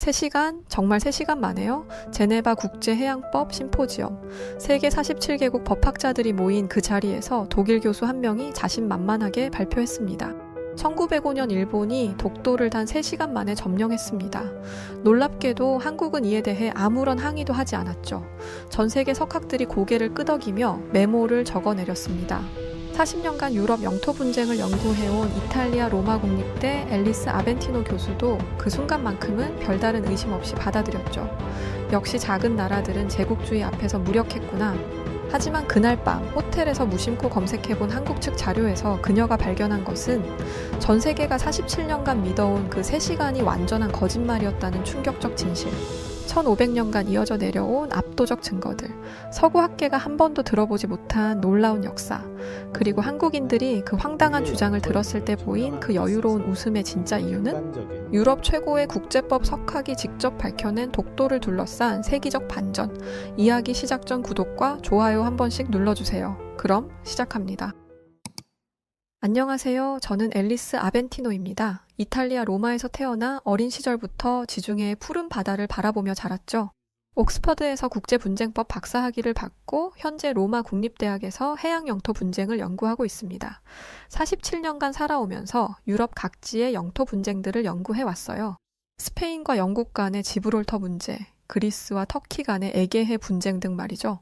3시간? 정말 3시간 만에요? 제네바 국제해양법 심포지엄. 세계 47개국 법학자들이 모인 그 자리에서 독일 교수 한 명이 자신만만하게 발표했습니다. 1905년 일본이 독도를 단 3시간 만에 점령했습니다. 놀랍게도 한국은 이에 대해 아무런 항의도 하지 않았죠. 전 세계 석학들이 고개를 끄덕이며 메모를 적어내렸습니다. 40년간 유럽 영토 분쟁을 연구해온 이탈리아 로마 국립대 앨리스 아벤티노 교수도 그 순간만큼은 별다른 의심 없이 받아들였죠. 역시 작은 나라들은 제국주의 앞에서 무력했구나. 하지만 그날 밤 호텔에서 무심코 검색해본 한국 측 자료에서 그녀가 발견한 것은 전 세계가 47년간 믿어온 그 3시간이 완전한 거짓말이었다는 충격적 진실. 1500년간 이어져 내려온 압도적 증거들, 서구 학계가 한 번도 들어보지 못한 놀라운 역사, 그리고 한국인들이 그 황당한 주장을 들었을 때 보인 그 여유로운 웃음의 진짜 이유는 유럽 최고의 국제법 석학이 직접 밝혀낸 독도를 둘러싼 세기적 반전. 이야기 시작 전 구독과 좋아요 한 번씩 눌러주세요. 그럼 시작합니다. 안녕하세요. 저는 앨리스 아벤티노입니다. 이탈리아 로마에서 태어나 어린 시절부터 지중해의 푸른 바다를 바라보며 자랐죠. 옥스퍼드에서 국제분쟁법 박사학위를 받고 현재 로마 국립대학에서 해양영토 분쟁을 연구하고 있습니다. 47년간 살아오면서 유럽 각지의 영토 분쟁들을 연구해왔어요. 스페인과 영국 간의 지브롤터 문제, 그리스와 터키 간의 에게해 분쟁 등 말이죠.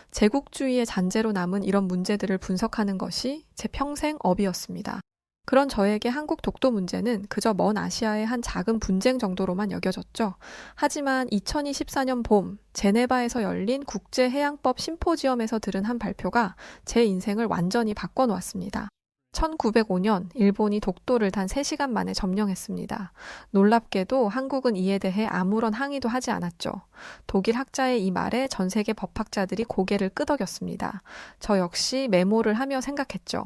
제국주의의 잔재로 남은 이런 문제들을 분석하는 것이 제 평생 업이었습니다. 그런 저에게 한국 독도 문제는 그저 먼 아시아의 한 작은 분쟁 정도로만 여겨졌죠. 하지만 2024년 봄 제네바에서 열린 국제해양법 심포지엄에서 들은 한 발표가 제 인생을 완전히 바꿔놓았습니다. 1905년 일본이 독도를 단 3시간 만에 점령했습니다. 놀랍게도 한국은 이에 대해 아무런 항의도 하지 않았죠. 독일 학자의 이 말에 전 세계 법학자들이 고개를 끄덕였습니다. 저 역시 메모를 하며 생각했죠.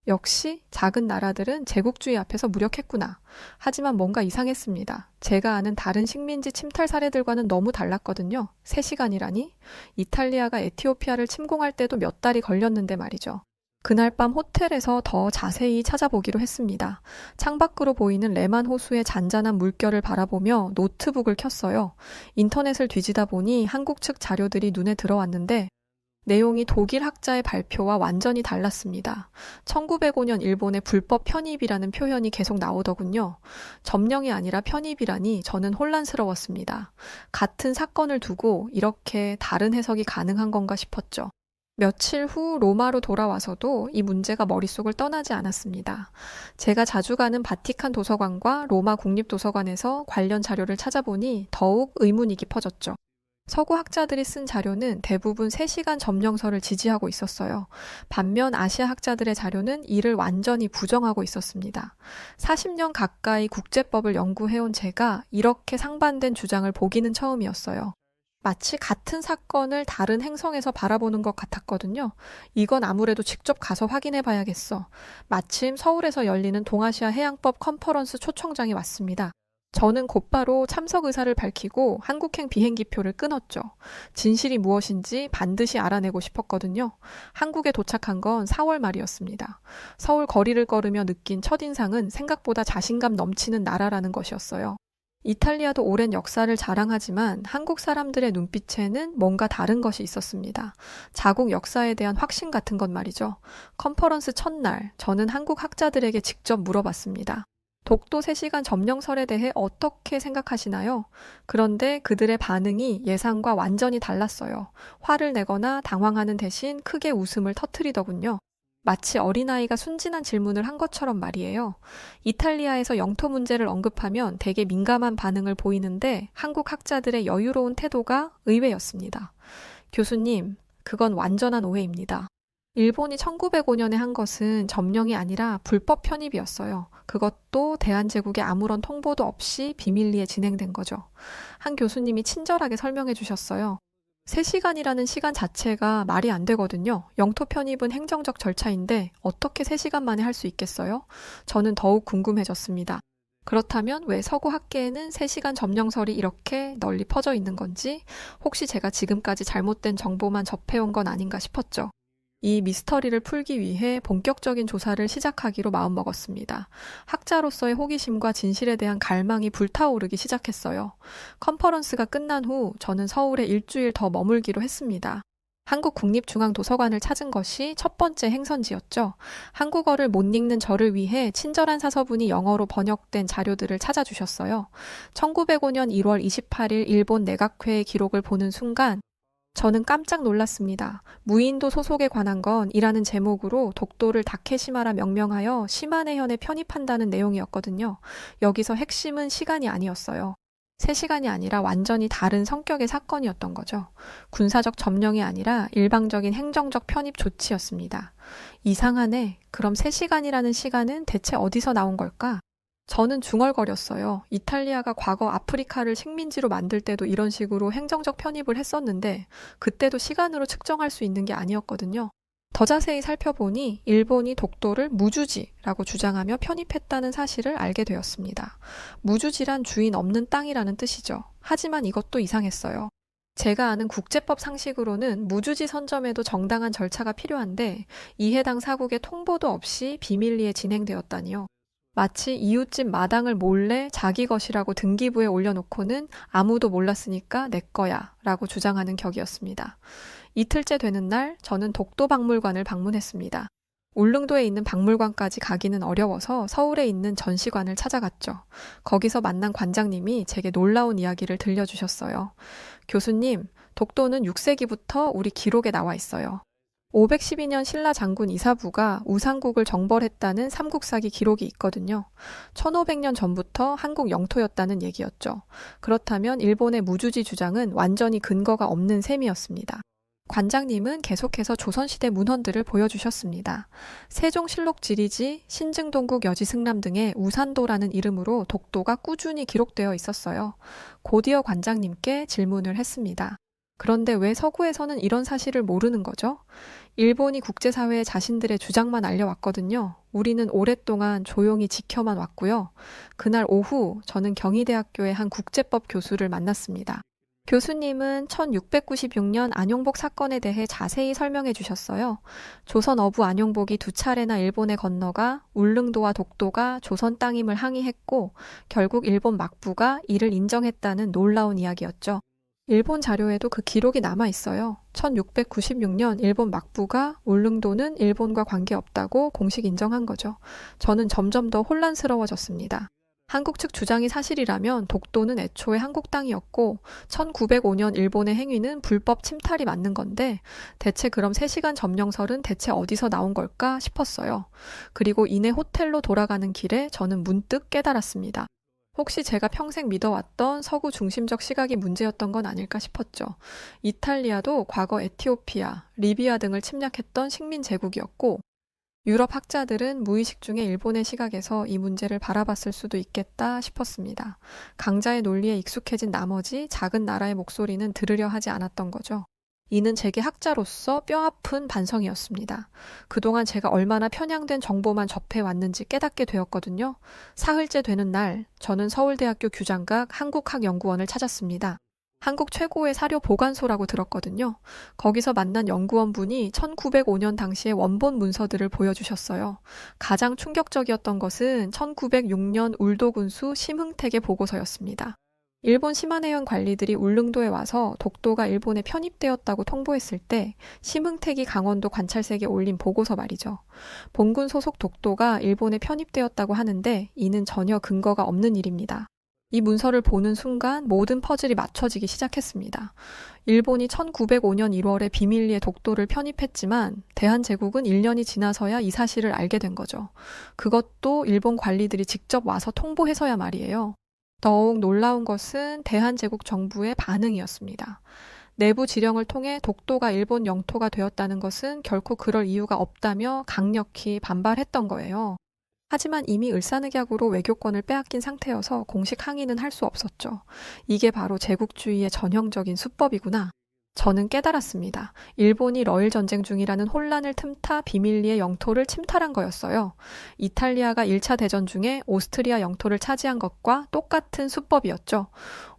역시 작은 나라들은 제국주의 앞에서 무력했구나. 하지만 뭔가 이상했습니다. 제가 아는 다른 식민지 침탈 사례들과는 너무 달랐거든요. 3시간이라니? 이탈리아가 에티오피아를 침공할 때도 몇 달이 걸렸는데 말이죠. 그날 밤 호텔에서 더 자세히 찾아보기로 했습니다. 창밖으로 보이는 레만 호수의 잔잔한 물결을 바라보며 노트북을 켰어요. 인터넷을 뒤지다 보니 한국 측 자료들이 눈에 들어왔는데 내용이 독일 학자의 발표와 완전히 달랐습니다. 1905년 일본의 불법 편입이라는 표현이 계속 나오더군요. 점령이 아니라 편입이라니 저는 혼란스러웠습니다. 같은 사건을 두고 이렇게 다른 해석이 가능한 건가 싶었죠. 며칠 후 로마로 돌아와서도 이 문제가 머릿속을 떠나지 않았습니다. 제가 자주 가는 바티칸 도서관과 로마 국립도서관에서 관련 자료를 찾아보니 더욱 의문이 깊어졌죠. 서구 학자들이 쓴 자료는 대부분 3시간 점령설을 지지하고 있었어요. 반면 아시아 학자들의 자료는 이를 완전히 부정하고 있었습니다. 40년 가까이 국제법을 연구해온 제가 이렇게 상반된 주장을 보기는 처음이었어요. 마치 같은 사건을 다른 행성에서 바라보는 것 같았거든요. 이건 아무래도 직접 가서 확인해 봐야겠어. 마침 서울에서 열리는 동아시아 해양법 컨퍼런스 초청장이 왔습니다. 저는 곧바로 참석 의사를 밝히고 한국행 비행기표를 끊었죠. 진실이 무엇인지 반드시 알아내고 싶었거든요. 한국에 도착한 건 4월 말이었습니다. 서울 거리를 걸으며 느낀 첫인상은 생각보다 자신감 넘치는 나라라는 것이었어요. 이탈리아도 오랜 역사를 자랑하지만 한국 사람들의 눈빛에는 뭔가 다른 것이 있었습니다. 자국 역사에 대한 확신 같은 것 말이죠. 컨퍼런스 첫날 저는 한국 학자들에게 직접 물어봤습니다. 독도 3시간 점령설에 대해 어떻게 생각하시나요? 그런데 그들의 반응이 예상과 완전히 달랐어요. 화를 내거나 당황하는 대신 크게 웃음을 터뜨리더군요. 마치 어린아이가 순진한 질문을 한 것처럼 말이에요. 이탈리아에서 영토 문제를 언급하면 되게 민감한 반응을 보이는데 한국 학자들의 여유로운 태도가 의외였습니다. 교수님, 그건 완전한 오해입니다. 일본이 1905년에 한 것은 점령이 아니라 불법 편입이었어요. 그것도 대한제국에 아무런 통보도 없이 비밀리에 진행된 거죠. 한 교수님이 친절하게 설명해 주셨어요. 3시간이라는 시간 자체가 말이 안 되거든요. 영토 편입은 행정적 절차인데 어떻게 3시간 만에 할 수 있겠어요? 저는 더욱 궁금해졌습니다. 그렇다면 왜 서구 학계에는 3시간 점령설이 이렇게 널리 퍼져 있는 건지, 혹시 제가 지금까지 잘못된 정보만 접해온 건 아닌가 싶었죠. 이 미스터리를 풀기 위해 본격적인 조사를 시작하기로 마음먹었습니다. 학자로서의 호기심과 진실에 대한 갈망이 불타오르기 시작했어요. 컨퍼런스가 끝난 후 저는 서울에 일주일 더 머물기로 했습니다. 한국국립중앙도서관을 찾은 것이 첫 번째 행선지였죠. 한국어를 못 읽는 저를 위해 친절한 사서분이 영어로 번역된 자료들을 찾아주셨어요. 1905년 1월 28일 일본 내각회의 기록을 보는 순간 저는 깜짝 놀랐습니다. 무인도 소속에 관한 건 이라는 제목으로 독도를 다케시마라 명명하여 시마네현에 편입한다는 내용이었거든요. 여기서 핵심은 시간이 아니었어요. 3시간이 아니라 완전히 다른 성격의 사건이었던 거죠. 군사적 점령이 아니라 일방적인 행정적 편입 조치였습니다. 이상하네. 그럼 3시간이라는 시간은 대체 어디서 나온 걸까? 저는 중얼거렸어요. 이탈리아가 과거 아프리카를 식민지로 만들 때도 이런 식으로 행정적 편입을 했었는데 그때도 시간으로 측정할 수 있는 게 아니었거든요. 더 자세히 살펴보니 일본이 독도를 무주지라고 주장하며 편입했다는 사실을 알게 되었습니다. 무주지란 주인 없는 땅이라는 뜻이죠. 하지만 이것도 이상했어요. 제가 아는 국제법 상식으로는 무주지 선점에도 정당한 절차가 필요한데 이 해당 사국의 통보도 없이 비밀리에 진행되었다니요. 마치 이웃집 마당을 몰래 자기 것이라고 등기부에 올려놓고는 아무도 몰랐으니까 내 거야 라고 주장하는 격이었습니다. 이틀째 되는 날 저는 독도박물관을 방문했습니다. 울릉도에 있는 박물관까지 가기는 어려워서 서울에 있는 전시관을 찾아갔죠. 거기서 만난 관장님이 제게 놀라운 이야기를 들려주셨어요. 교수님, 독도는 6세기부터 우리 기록에 나와 있어요. 512년 신라 장군 이사부가 우상국을 정벌했다는 삼국사기 기록이 있거든요. 1500년 전부터 한국 영토였다는 얘기였죠. 그렇다면 일본의 무주지 주장은 완전히 근거가 없는 셈이었습니다. 관장님은 계속해서 조선시대 문헌들을 보여주셨습니다. 세종실록 지리지, 신증동국 여지승람 등의 우산도라는 이름으로 독도가 꾸준히 기록되어 있었어요. 곧이어 관장님께 질문을 했습니다. 그런데 왜 서구에서는 이런 사실을 모르는 거죠? 일본이 국제사회에 자신들의 주장만 알려왔거든요. 우리는 오랫동안 조용히 지켜만 왔고요. 그날 오후 저는 경희대학교의 한 국제법 교수를 만났습니다. 교수님은 1696년 안용복 사건에 대해 자세히 설명해 주셨어요. 조선 어부 안용복이 2차례나 일본에 건너가 울릉도와 독도가 조선 땅임을 항의했고 결국 일본 막부가 이를 인정했다는 놀라운 이야기였죠. 일본 자료에도 그 기록이 남아 있어요. 1696년 일본 막부가 울릉도는 일본과 관계없다고 공식 인정한 거죠. 저는 점점 더 혼란스러워졌습니다. 한국 측 주장이 사실이라면 독도는 애초에 한국 땅이었고 1905년 일본의 행위는 불법 침탈이 맞는 건데 대체 그럼 3시간 점령설은 대체 어디서 나온 걸까 싶었어요. 그리고 이내 호텔로 돌아가는 길에 저는 문득 깨달았습니다. 혹시 제가 평생 믿어왔던 서구 중심적 시각이 문제였던 건 아닐까 싶었죠. 이탈리아도 과거 에티오피아, 리비아 등을 침략했던 식민 제국이었고 유럽 학자들은 무의식 중에 일본의 시각에서 이 문제를 바라봤을 수도 있겠다 싶었습니다. 강자의 논리에 익숙해진 나머지 작은 나라의 목소리는 들으려 하지 않았던 거죠. 이는 제게 학자로서 뼈아픈 반성이었습니다. 그동안 제가 얼마나 편향된 정보만 접해왔는지 깨닫게 되었거든요. 사흘째 되는 날, 저는 서울대학교 규장각 한국학연구원을 찾았습니다. 한국 최고의 사료 보관소라고 들었거든요. 거기서 만난 연구원분이 1905년 당시의 원본 문서들을 보여주셨어요. 가장 충격적이었던 것은 1906년 울도군수 심흥택의 보고서였습니다. 일본 시마네현 관리들이 울릉도에 와서 독도가 일본에 편입되었다고 통보했을 때 심흥택이 강원도 관찰색에 올린 보고서 말이죠. 본군 소속 독도가 일본에 편입되었다고 하는데 이는 전혀 근거가 없는 일입니다. 이 문서를 보는 순간 모든 퍼즐이 맞춰지기 시작했습니다. 일본이 1905년 1월에 비밀리에 독도를 편입했지만 대한제국은 1년이 지나서야 이 사실을 알게 된 거죠. 그것도 일본 관리들이 직접 와서 통보해서야 말이에요. 더욱 놀라운 것은 대한제국 정부의 반응이었습니다. 내부 지령을 통해 독도가 일본 영토가 되었다는 것은 결코 그럴 이유가 없다며 강력히 반발했던 거예요. 하지만 이미 을사늑약으로 외교권을 빼앗긴 상태여서 공식 항의는 할 수 없었죠. 이게 바로 제국주의의 전형적인 수법이구나. 저는 깨달았습니다. 일본이 러일 전쟁 중이라는 혼란을 틈타 비밀리에 영토를 침탈한 거였어요. 이탈리아가 1차 대전 중에 오스트리아 영토를 차지한 것과 똑같은 수법이었죠.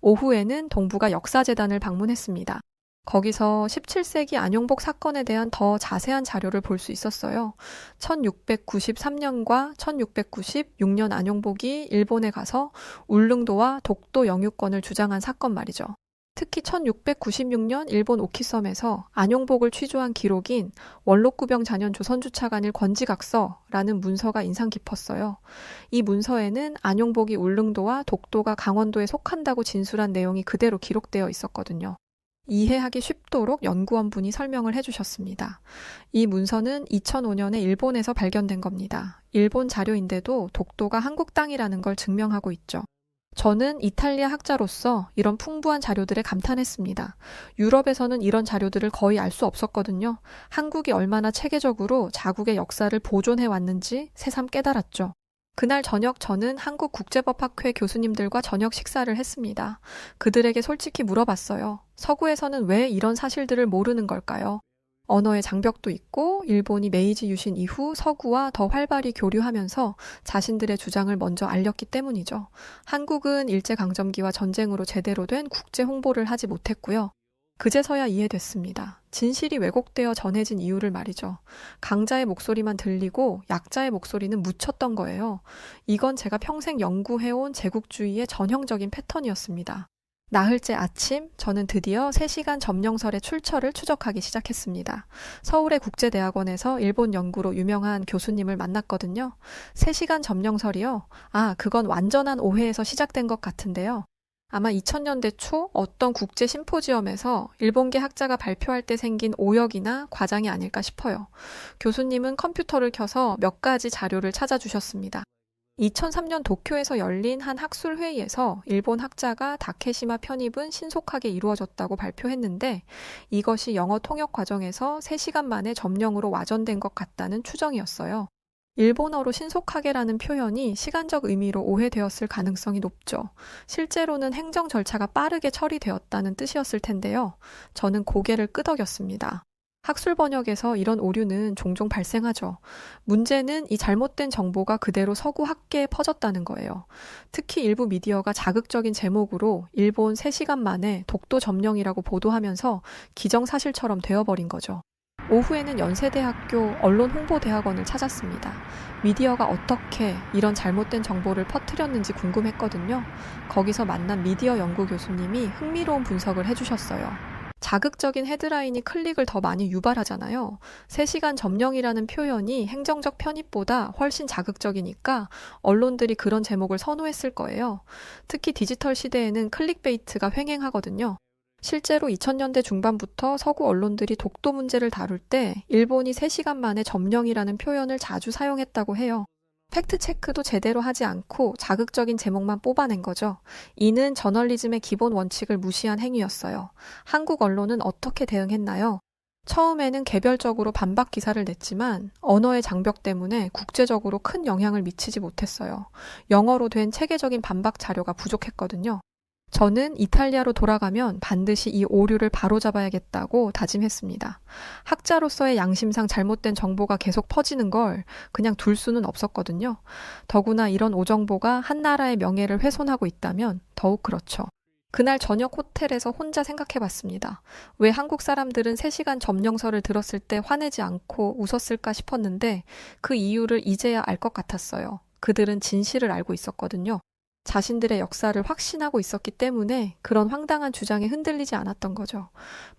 오후에는 동북아 역사재단을 방문했습니다. 거기서 17세기 안용복 사건에 대한 더 자세한 자료를 볼 수 있었어요. 1693년과 1696년 안용복이 일본에 가서 울릉도와 독도 영유권을 주장한 사건 말이죠. 특히 1696년 일본 오키섬에서 안용복을 취조한 기록인 원록구병 잔현 조선주차관일 권지각서라는 문서가 인상 깊었어요. 이 문서에는 안용복이 울릉도와 독도가 강원도에 속한다고 진술한 내용이 그대로 기록되어 있었거든요. 이해하기 쉽도록 연구원분이 설명을 해주셨습니다. 이 문서는 2005년에 일본에서 발견된 겁니다. 일본 자료인데도 독도가 한국 땅이라는 걸 증명하고 있죠. 저는 이탈리아 학자로서 이런 풍부한 자료들에 감탄했습니다. 유럽에서는 이런 자료들을 거의 알 수 없었거든요. 한국이 얼마나 체계적으로 자국의 역사를 보존해 왔는지 새삼 깨달았죠. 그날 저녁 저는 한국국제법학회 교수님들과 저녁 식사를 했습니다. 그들에게 솔직히 물어봤어요. 서구에서는 왜 이런 사실들을 모르는 걸까요? 언어의 장벽도 있고 일본이 메이지 유신 이후 서구와 더 활발히 교류하면서 자신들의 주장을 먼저 알렸기 때문이죠. 한국은 일제강점기와 전쟁으로 제대로 된 국제 홍보를 하지 못했고요. 그제서야 이해됐습니다. 진실이 왜곡되어 전해진 이유를 말이죠. 강자의 목소리만 들리고 약자의 목소리는 묻혔던 거예요. 이건 제가 평생 연구해온 제국주의의 전형적인 패턴이었습니다. 나흘째 아침, 저는 드디어 3시간 점령설의 출처를 추적하기 시작했습니다. 서울의 국제대학원에서 일본 연구로 유명한 교수님을 만났거든요. 3시간 점령설이요? 그건 완전한 오해에서 시작된 것 같은데요. 아마 2000년대 초 어떤 국제 심포지엄에서 일본계 학자가 발표할 때 생긴 오역이나 과장이 아닐까 싶어요. 교수님은 컴퓨터를 켜서 몇 가지 자료를 찾아주셨습니다. 2003년 도쿄에서 열린 한 학술 회의에서 일본 학자가 다케시마 편입은 신속하게 이루어졌다고 발표했는데 이것이 영어 통역 과정에서 3시간 만에 점령으로 와전된 것 같다는 추정이었어요. 일본어로 신속하게라는 표현이 시간적 의미로 오해되었을 가능성이 높죠. 실제로는 행정 절차가 빠르게 처리되었다는 뜻이었을 텐데요. 저는 고개를 끄덕였습니다. 학술 번역에서 이런 오류는 종종 발생하죠. 문제는 이 잘못된 정보가 그대로 서구 학계에 퍼졌다는 거예요. 특히 일부 미디어가 자극적인 제목으로 일본 3시간 만에 독도 점령이라고 보도하면서 기정사실처럼 되어버린 거죠. 오후에는 연세대학교 언론홍보대학원을 찾았습니다. 미디어가 어떻게 이런 잘못된 정보를 퍼뜨렸는지 궁금했거든요. 거기서 만난 미디어 연구 교수님이 흥미로운 분석을 해주셨어요. 자극적인 헤드라인이 클릭을 더 많이 유발하잖아요. 3시간 점령이라는 표현이 행정적 편입보다 훨씬 자극적이니까 언론들이 그런 제목을 선호했을 거예요. 특히 디지털 시대에는 클릭베이트가 횡행하거든요. 실제로 2000년대 중반부터 서구 언론들이 독도 문제를 다룰 때 일본이 3시간 만에 점령이라는 표현을 자주 사용했다고 해요. 팩트체크도 제대로 하지 않고 자극적인 제목만 뽑아낸 거죠. 이는 저널리즘의 기본 원칙을 무시한 행위였어요. 한국 언론은 어떻게 대응했나요? 처음에는 개별적으로 반박 기사를 냈지만 언어의 장벽 때문에 국제적으로 큰 영향을 미치지 못했어요. 영어로 된 체계적인 반박 자료가 부족했거든요. 저는 이탈리아로 돌아가면 반드시 이 오류를 바로잡아야겠다고 다짐했습니다. 학자로서의 양심상 잘못된 정보가 계속 퍼지는 걸 그냥 둘 수는 없었거든요. 더구나 이런 오정보가 한 나라의 명예를 훼손하고 있다면 더욱 그렇죠. 그날 저녁 호텔에서 혼자 생각해봤습니다. 왜 한국 사람들은 3시간 점령설을 들었을 때 화내지 않고 웃었을까 싶었는데 그 이유를 이제야 알 것 같았어요. 그들은 진실을 알고 있었거든요. 자신들의 역사를 확신하고 있었기 때문에 그런 황당한 주장에 흔들리지 않았던 거죠.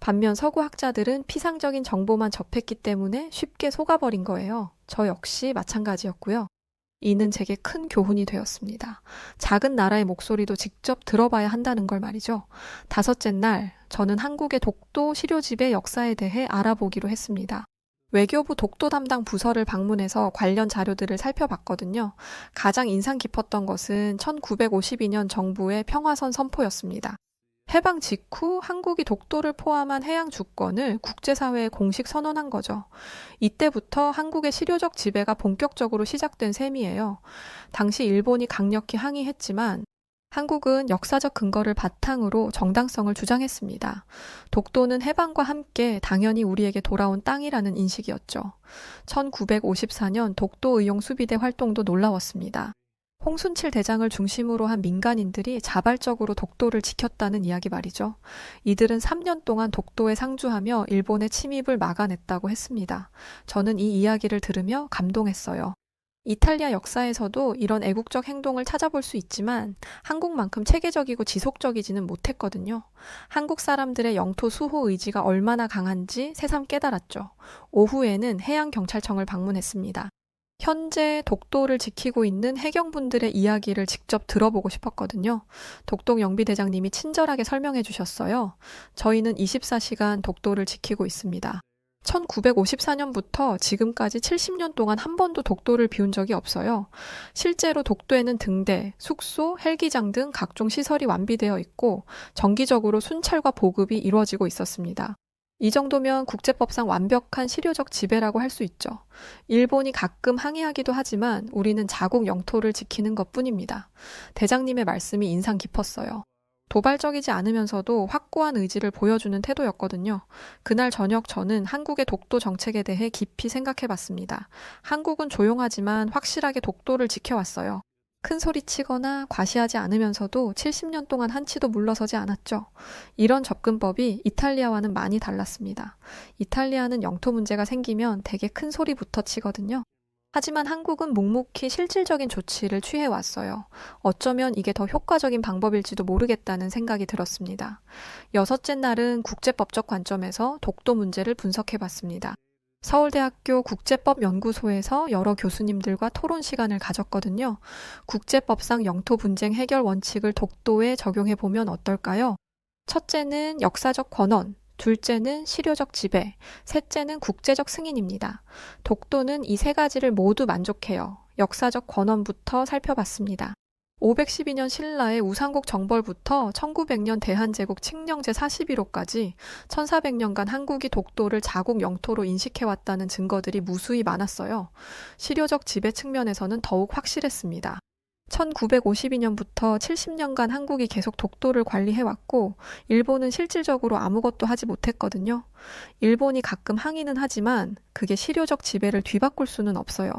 반면 서구 학자들은 피상적인 정보만 접했기 때문에 쉽게 속아버린 거예요. 저 역시 마찬가지였고요. 이는 제게 큰 교훈이 되었습니다. 작은 나라의 목소리도 직접 들어봐야 한다는 걸 말이죠. 5째 날, 저는 한국의 독도 시료집의 역사에 대해 알아보기로 했습니다. 외교부 독도 담당 부서를 방문해서 관련 자료들을 살펴봤거든요. 가장 인상 깊었던 것은 1952년 정부의 평화선 선포였습니다. 해방 직후 한국이 독도를 포함한 해양 주권을 국제사회에 공식 선언한 거죠. 이때부터 한국의 실효적 지배가 본격적으로 시작된 셈이에요. 당시 일본이 강력히 항의했지만 한국은 역사적 근거를 바탕으로 정당성을 주장했습니다. 독도는 해방과 함께 당연히 우리에게 돌아온 땅이라는 인식이었죠. 1954년 독도 의용 수비대 활동도 놀라웠습니다. 홍순칠 대장을 중심으로 한 민간인들이 자발적으로 독도를 지켰다는 이야기 말이죠. 이들은 3년 동안 독도에 상주하며 일본의 침입을 막아냈다고 했습니다. 저는 이 이야기를 들으며 감동했어요. 이탈리아 역사에서도 이런 애국적 행동을 찾아볼 수 있지만 한국만큼 체계적이고 지속적이지는 못했거든요. 한국 사람들의 영토 수호 의지가 얼마나 강한지 새삼 깨달았죠. 오후에는 해양경찰청을 방문했습니다. 현재 독도를 지키고 있는 해경분들의 이야기를 직접 들어보고 싶었거든요. 독도 영비대장님이 친절하게 설명해 주셨어요. 저희는 24시간 독도를 지키고 있습니다. 1954년부터 지금까지 70년 동안 한 번도 독도를 비운 적이 없어요. 실제로 독도에는 등대, 숙소, 헬기장 등 각종 시설이 완비되어 있고 정기적으로 순찰과 보급이 이루어지고 있었습니다. 이 정도면 국제법상 완벽한 실효적 지배라고 할 수 있죠. 일본이 가끔 항의하기도 하지만 우리는 자국 영토를 지키는 것뿐입니다. 대장님의 말씀이 인상 깊었어요. 도발적이지 않으면서도 확고한 의지를 보여주는 태도였거든요. 그날 저녁 저는 한국의 독도 정책에 대해 깊이 생각해 봤습니다. 한국은 조용하지만 확실하게 독도를 지켜왔어요. 큰 소리 치거나 과시하지 않으면서도 70년 동안 한치도 물러서지 않았죠. 이런 접근법이 이탈리아와는 많이 달랐습니다. 이탈리아는 영토 문제가 생기면 되게 큰 소리부터 치거든요. 하지만 한국은 묵묵히 실질적인 조치를 취해왔어요. 어쩌면 이게 더 효과적인 방법일지도 모르겠다는 생각이 들었습니다. 여섯째 날은 국제법적 관점에서 독도 문제를 분석해봤습니다. 서울대학교 국제법연구소에서 여러 교수님들과 토론 시간을 가졌거든요. 국제법상 영토 분쟁 해결 원칙을 독도에 적용해보면 어떨까요? 첫째는 역사적 권원, 둘째는 실효적 지배, 셋째는 국제적 승인입니다. 독도는 이 세 가지를 모두 만족해요. 역사적 권원부터 살펴봤습니다. 512년 신라의 우상국 정벌부터 1900년 대한제국 칙령제 41호까지 1400년간 한국이 독도를 자국 영토로 인식해왔다는 증거들이 무수히 많았어요. 실효적 지배 측면에서는 더욱 확실했습니다. 1952년부터 70년간 한국이 계속 독도를 관리해왔고 일본은 실질적으로 아무것도 하지 못했거든요. 일본이 가끔 항의는 하지만 그게 실효적 지배를 뒤바꿀 수는 없어요.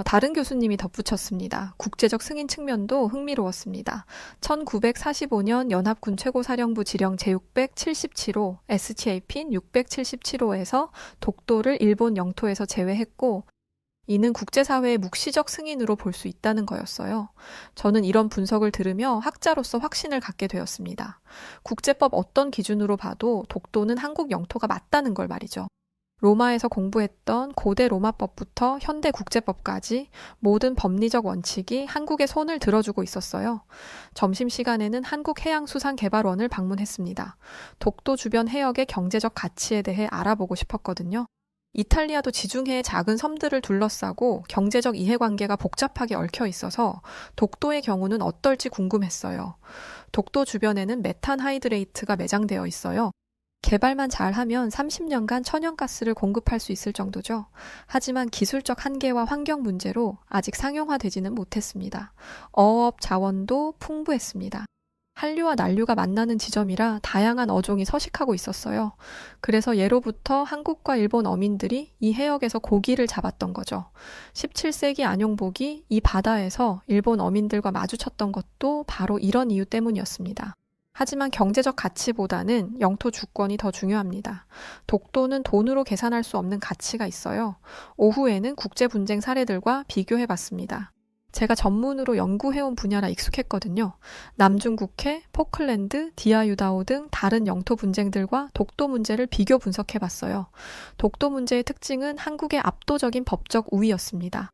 다른 교수님이 덧붙였습니다. 국제적 승인 측면도 흥미로웠습니다. 1945년 연합군 최고사령부 지령 제677호 SCAP 677호에서 독도를 일본 영토에서 제외했고 이는 국제사회의 묵시적 승인으로 볼 수 있다는 거였어요. 저는 이런 분석을 들으며 학자로서 확신을 갖게 되었습니다. 국제법 어떤 기준으로 봐도 독도는 한국 영토가 맞다는 걸 말이죠. 로마에서 공부했던 고대 로마법부터 현대 국제법까지 모든 법리적 원칙이 한국의 손을 들어주고 있었어요. 점심시간에는 한국해양수산개발원을 방문했습니다. 독도 주변 해역의 경제적 가치에 대해 알아보고 싶었거든요. 이탈리아도 지중해의 작은 섬들을 둘러싸고 경제적 이해관계가 복잡하게 얽혀 있어서 독도의 경우는 어떨지 궁금했어요. 독도 주변에는 메탄 하이드레이트가 매장되어 있어요. 개발만 잘하면 30년간 천연가스를 공급할 수 있을 정도죠. 하지만 기술적 한계와 환경 문제로 아직 상용화되지는 못했습니다. 어업 자원도 풍부했습니다. 한류와 난류가 만나는 지점이라 다양한 어종이 서식하고 있었어요. 그래서 예로부터 한국과 일본 어민들이 이 해역에서 고기를 잡았던 거죠. 17세기 안용복이 이 바다에서 일본 어민들과 마주쳤던 것도 바로 이런 이유 때문이었습니다. 하지만 경제적 가치보다는 영토 주권이 더 중요합니다. 독도는 돈으로 계산할 수 없는 가치가 있어요. 오후에는 국제 분쟁 사례들과 비교해봤습니다. 제가 전문으로 연구해온 분야라 익숙했거든요. 남중국해, 포클랜드, 디아유다오 등 다른 영토 분쟁들과 독도 문제를 비교 분석해봤어요. 독도 문제의 특징은 한국의 압도적인 법적 우위였습니다.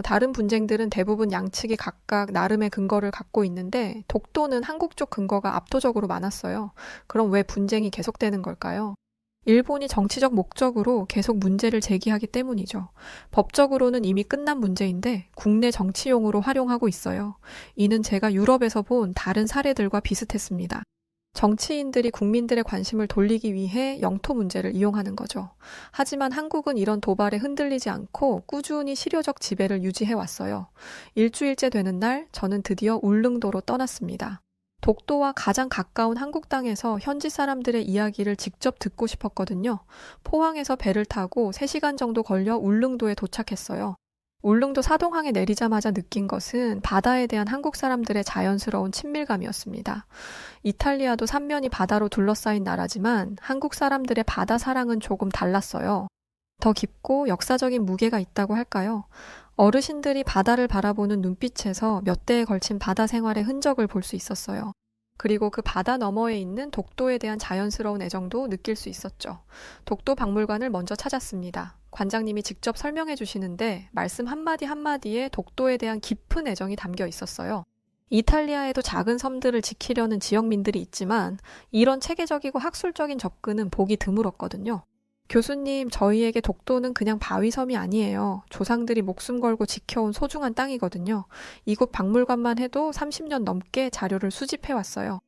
다른 분쟁들은 대부분 양측이 각각 나름의 근거를 갖고 있는데 독도는 한국 쪽 근거가 압도적으로 많았어요. 그럼 왜 분쟁이 계속되는 걸까요? 일본이 정치적 목적으로 계속 문제를 제기하기 때문이죠. 법적으로는 이미 끝난 문제인데 국내 정치용으로 활용하고 있어요. 이는 제가 유럽에서 본 다른 사례들과 비슷했습니다. 정치인들이 국민들의 관심을 돌리기 위해 영토 문제를 이용하는 거죠. 하지만 한국은 이런 도발에 흔들리지 않고 꾸준히 실효적 지배를 유지해왔어요. 일주일째 되는 날 저는 드디어 울릉도로 떠났습니다. 독도와 가장 가까운 한국 땅에서 현지 사람들의 이야기를 직접 듣고 싶었거든요. 포항에서 배를 타고 3시간 정도 걸려 울릉도에 도착했어요. 울릉도 사동항에 내리자마자 느낀 것은 바다에 대한 한국 사람들의 자연스러운 친밀감이었습니다. 이탈리아도 삼면이 바다로 둘러싸인 나라지만 한국 사람들의 바다 사랑은 조금 달랐어요. 더 깊고 역사적인 무게가 있다고 할까요? 어르신들이 바다를 바라보는 눈빛에서 몇 대에 걸친 바다 생활의 흔적을 볼 수 있었어요. 그리고 그 바다 너머에 있는 독도에 대한 자연스러운 애정도 느낄 수 있었죠. 독도 박물관을 먼저 찾았습니다. 관장님이 직접 설명해 주시는데 말씀 한마디 한마디에 독도에 대한 깊은 애정이 담겨 있었어요. 이탈리아에도 작은 섬들을 지키려는 지역민들이 있지만 이런 체계적이고 학술적인 접근은 보기 드물었거든요. 교수님, 저희에게 독도는 그냥 바위섬이 아니에요. 조상들이 목숨 걸고 지켜온 소중한 땅이거든요. 이곳 박물관만 해도 30년 넘게 자료를 수집해 왔어요.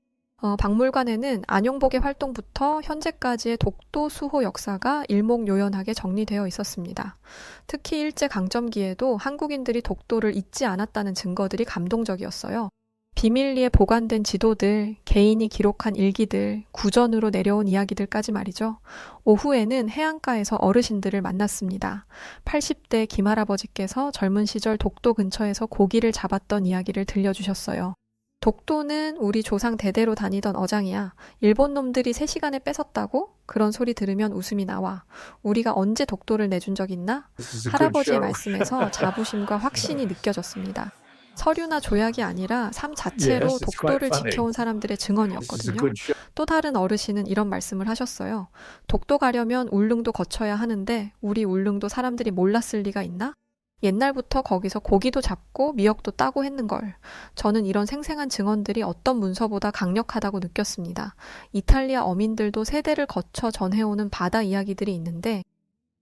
박물관에는 안용복의 활동부터 현재까지의 독도 수호 역사가 일목요연하게 정리되어 있었습니다. 특히 일제강점기에도 한국인들이 독도를 잊지 않았다는 증거들이 감동적이었어요. 비밀리에 보관된 지도들, 개인이 기록한 일기들, 구전으로 내려온 이야기들까지 말이죠. 오후에는 해안가에서 어르신들을 만났습니다. 80대 김할아버지께서 젊은 시절 독도 근처에서 고기를 잡았던 이야기를 들려주셨어요. 독도는 우리 조상 대대로 다니던 어장이야. 일본 놈들이 3시간에 뺏었다고? 그런 소리 들으면 웃음이 나와. 우리가 언제 독도를 내준 적 있나? 할아버지의 말씀에서 자부심과 확신이 느껴졌습니다. 서류나 조약이 아니라 삶 자체로 Yes, it's quite 독도를 funny. 지켜온 사람들의 This is a 증언이었거든요. good show. 또 다른 어르신은 이런 말씀을 하셨어요. 독도 가려면 울릉도 거쳐야 하는데 우리 울릉도 사람들이 몰랐을 리가 있나? 옛날부터 거기서 고기도 잡고 미역도 따고 했는걸. 저는 이런 생생한 증언들이 어떤 문서보다 강력하다고 느꼈습니다. 이탈리아 어민들도 세대를 거쳐 전해오는 바다 이야기들이 있는데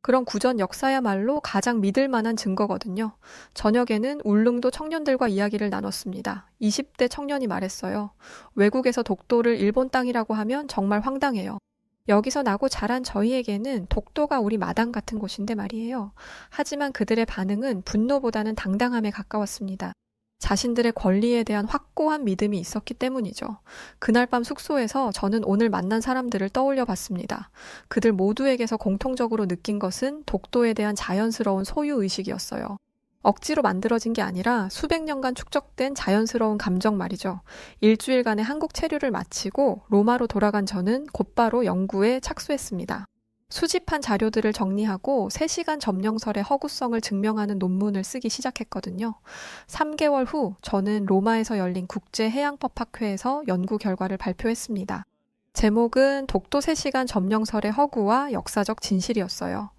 그런 구전 역사야말로 가장 믿을 만한 증거거든요. 저녁에는 울릉도 청년들과 이야기를 나눴습니다. 20대 청년이 말했어요. 외국에서 독도를 일본 땅이라고 하면 정말 황당해요. 여기서 나고 자란 저희에게는 독도가 우리 마당 같은 곳인데 말이에요. 하지만 그들의 반응은 분노보다는 당당함에 가까웠습니다. 자신들의 권리에 대한 확고한 믿음이 있었기 때문이죠. 그날 밤 숙소에서 저는 오늘 만난 사람들을 떠올려 봤습니다. 그들 모두에게서 공통적으로 느낀 것은 독도에 대한 자연스러운 소유의식이었어요. 억지로 만들어진 게 아니라 수백 년간 축적된 자연스러운 감정 말이죠. 일주일간의 한국 체류를 마치고 로마로 돌아간 저는 곧바로 연구에 착수했습니다. 수집한 자료들을 정리하고 3시간 점령설의 허구성을 증명하는 논문을 쓰기 시작했거든요. 3개월 후 저는 로마에서 열린 국제해양법학회에서 연구 결과를 발표했습니다. 제목은 독도 3시간 점령설의 허구와 역사적 진실이었어요.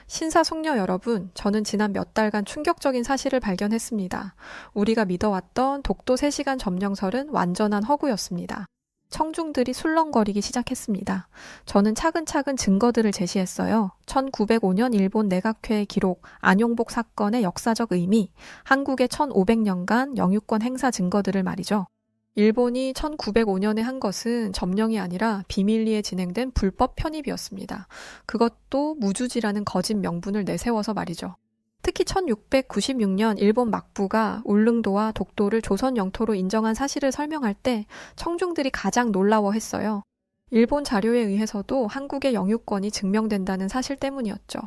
신사숙녀 여러분, 저는 지난 몇 달간 충격적인 사실을 발견했습니다. 우리가 믿어왔던 독도 3시간 점령설은 완전한 허구였습니다. 청중들이 술렁거리기 시작했습니다. 저는 차근차근 증거들을 제시했어요. 1905년 일본 내각회의 기록, 안용복 사건의 역사적 의미, 한국의 1500년간 영유권 행사 증거들을 말이죠. 일본이 1905년에 한 것은 점령이 아니라 비밀리에 진행된 불법 편입이었습니다. 그것도 무주지라는 거짓 명분을 내세워서 말이죠. 특히 1696년 일본 막부가 울릉도와 독도를 조선 영토로 인정한 사실을 설명할 때 청중들이 가장 놀라워했어요. 일본 자료에 의해서도 한국의 영유권이 증명된다는 사실 때문이었죠.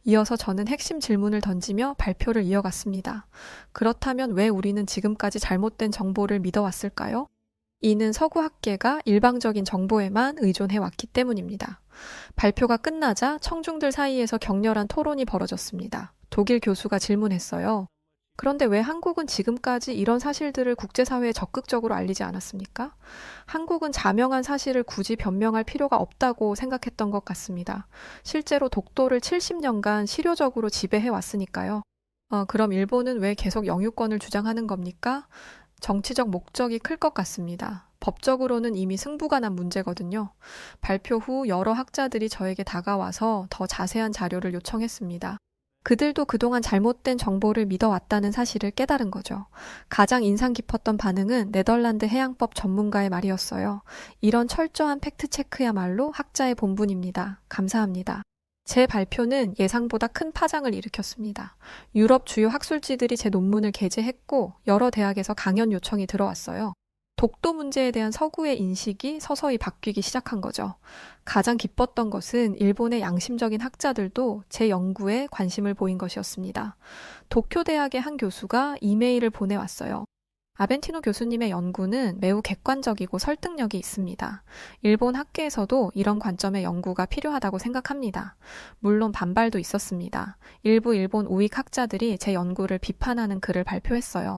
이어서 저는 핵심 질문을 던지며 발표를 이어갔습니다. 그렇다면 왜 우리는 지금까지 잘못된 정보를 믿어왔을까요? 이는 서구학계가 일방적인 정보에만 의존해왔기 때문입니다. 발표가 끝나자 청중들 사이에서 격렬한 토론이 벌어졌습니다. 독일 교수가 질문했어요. 그런데 왜 한국은 지금까지 이런 사실들을 국제사회에 적극적으로 알리지 않았습니까? 한국은 자명한 사실을 굳이 변명할 필요가 없다고 생각했던 것 같습니다. 실제로 독도를 70년간 실효적으로 지배해 왔으니까요. 그럼 일본은 왜 계속 영유권을 주장하는 겁니까? 정치적 목적이 클 것 같습니다. 법적으로는 이미 승부가 난 문제거든요. 발표 후 여러 학자들이 저에게 다가와서 더 자세한 자료를 요청했습니다. 그들도 그동안 잘못된 정보를 믿어왔다는 사실을 깨달은 거죠. 가장 인상 깊었던 반응은 네덜란드 해양법 전문가의 말이었어요. 이런 철저한 팩트체크야말로 학자의 본분입니다. 감사합니다. 제 발표는 예상보다 큰 파장을 일으켰습니다. 유럽 주요 학술지들이 제 논문을 게재했고 여러 대학에서 강연 요청이 들어왔어요. 독도 문제에 대한 서구의 인식이 서서히 바뀌기 시작한 거죠. 가장 기뻤던 것은 일본의 양심적인 학자들도 제 연구에 관심을 보인 것이었습니다. 도쿄 대학의 한 교수가 이메일을 보내왔어요. 아벤티노 교수님의 연구는 매우 객관적이고 설득력이 있습니다. 일본 학계에서도 이런 관점의 연구가 필요하다고 생각합니다. 물론 반발도 있었습니다. 일부 일본 우익 학자들이 제 연구를 비판하는 글을 발표했어요.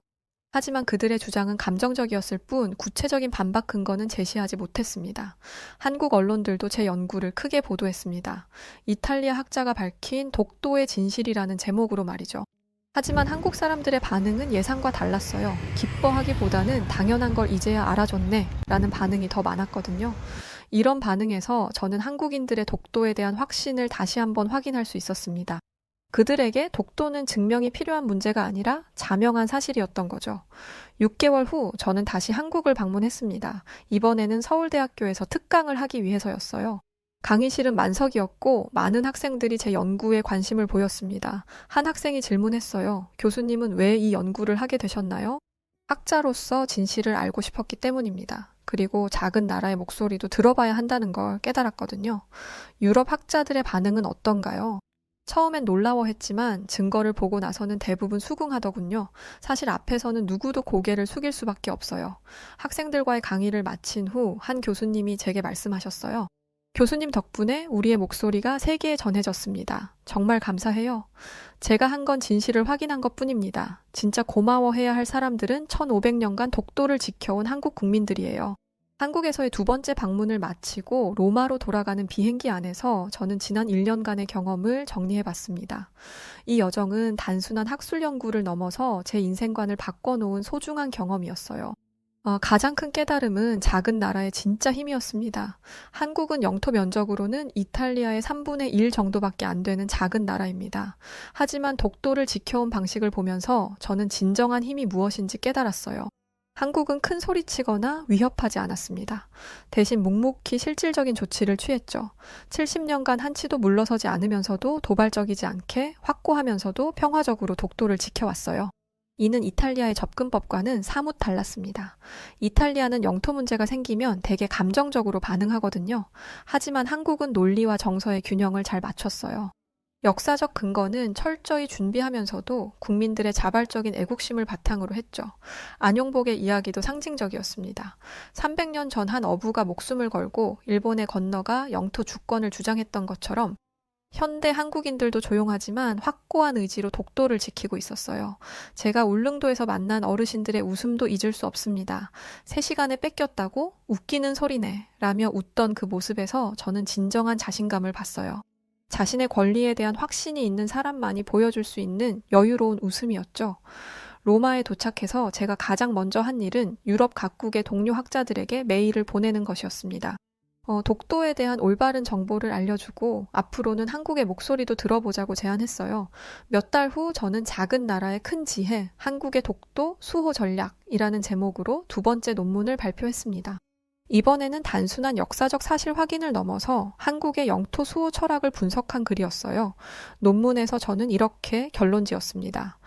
하지만 그들의 주장은 감정적이었을 뿐 구체적인 반박 근거는 제시하지 못했습니다. 한국 언론들도 제 연구를 크게 보도했습니다. 이탈리아 학자가 밝힌 독도의 진실이라는 제목으로 말이죠. 하지만 한국 사람들의 반응은 예상과 달랐어요. 기뻐하기보다는 당연한 걸 이제야 알아줬네 라는 반응이 더 많았거든요. 이런 반응에서 저는 한국인들의 독도에 대한 확신을 다시 한번 확인할 수 있었습니다. 그들에게 독도는 증명이 필요한 문제가 아니라 자명한 사실이었던 거죠. 6개월 후 저는 다시 한국을 방문했습니다. 이번에는 서울대학교에서 특강을 하기 위해서였어요. 강의실은 만석이었고 많은 학생들이 제 연구에 관심을 보였습니다. 한 학생이 질문했어요. 교수님은 왜 이 연구를 하게 되셨나요? 학자로서 진실을 알고 싶었기 때문입니다. 그리고 작은 나라의 목소리도 들어봐야 한다는 걸 깨달았거든요. 유럽 학자들의 반응은 어떤가요? 처음엔 놀라워했지만 증거를 보고 나서는 대부분 수긍하더군요. 사실 앞에서는 누구도 고개를 숙일 수밖에 없어요. 학생들과의 강의를 마친 후 한 교수님이 제게 말씀하셨어요. 교수님 덕분에 우리의 목소리가 세계에 전해졌습니다. 정말 감사해요. 제가 한 건 진실을 확인한 것뿐입니다. 진짜 고마워해야 할 사람들은 1500년간 독도를 지켜온 한국 국민들이에요. 한국에서의 두 번째 방문을 마치고 로마로 돌아가는 비행기 안에서 저는 지난 1년간의 경험을 정리해봤습니다. 이 여정은 단순한 학술 연구를 넘어서 제 인생관을 바꿔놓은 소중한 경험이었어요. 가장 큰 깨달음은 작은 나라의 진짜 힘이었습니다. 한국은 영토 면적으로는 이탈리아의 3분의 1 정도밖에 안 되는 작은 나라입니다. 하지만 독도를 지켜온 방식을 보면서 저는 진정한 힘이 무엇인지 깨달았어요. 한국은 큰 소리치거나 위협하지 않았습니다. 대신 묵묵히 실질적인 조치를 취했죠. 70년간 한치도 물러서지 않으면서도 도발적이지 않게 확고하면서도 평화적으로 독도를 지켜왔어요. 이는 이탈리아의 접근법과는 사뭇 달랐습니다. 이탈리아는 영토 문제가 생기면 되게 감정적으로 반응하거든요. 하지만 한국은 논리와 정서의 균형을 잘 맞췄어요. 역사적 근거는 철저히 준비하면서도 국민들의 자발적인 애국심을 바탕으로 했죠. 안용복의 이야기도 상징적이었습니다. 300년 전 한 어부가 목숨을 걸고 일본에 건너가 영토 주권을 주장했던 것처럼 현대 한국인들도 조용하지만 확고한 의지로 독도를 지키고 있었어요. 제가 울릉도에서 만난 어르신들의 웃음도 잊을 수 없습니다. 3시간에 뺏겼다고? 웃기는 소리네 라며 웃던 그 모습에서 저는 진정한 자신감을 봤어요. 자신의 권리에 대한 확신이 있는 사람만이 보여줄 수 있는 여유로운 웃음이었죠. 로마에 도착해서 제가 가장 먼저 한 일은 유럽 각국의 동료 학자들에게 메일을 보내는 것이었습니다. 독도에 대한 올바른 정보를 알려주고 앞으로는 한국의 목소리도 들어보자고 제안했어요. 몇 달 후 저는 작은 나라의 큰 지혜, 한국의 독도 수호 전략이라는 제목으로 두 번째 논문을 발표했습니다. 이번에는 단순한 역사적 사실 확인을 넘어서 한국의 영토 수호 철학을 분석한 글이었어요. 논문에서 저는 이렇게 결론지었습니다.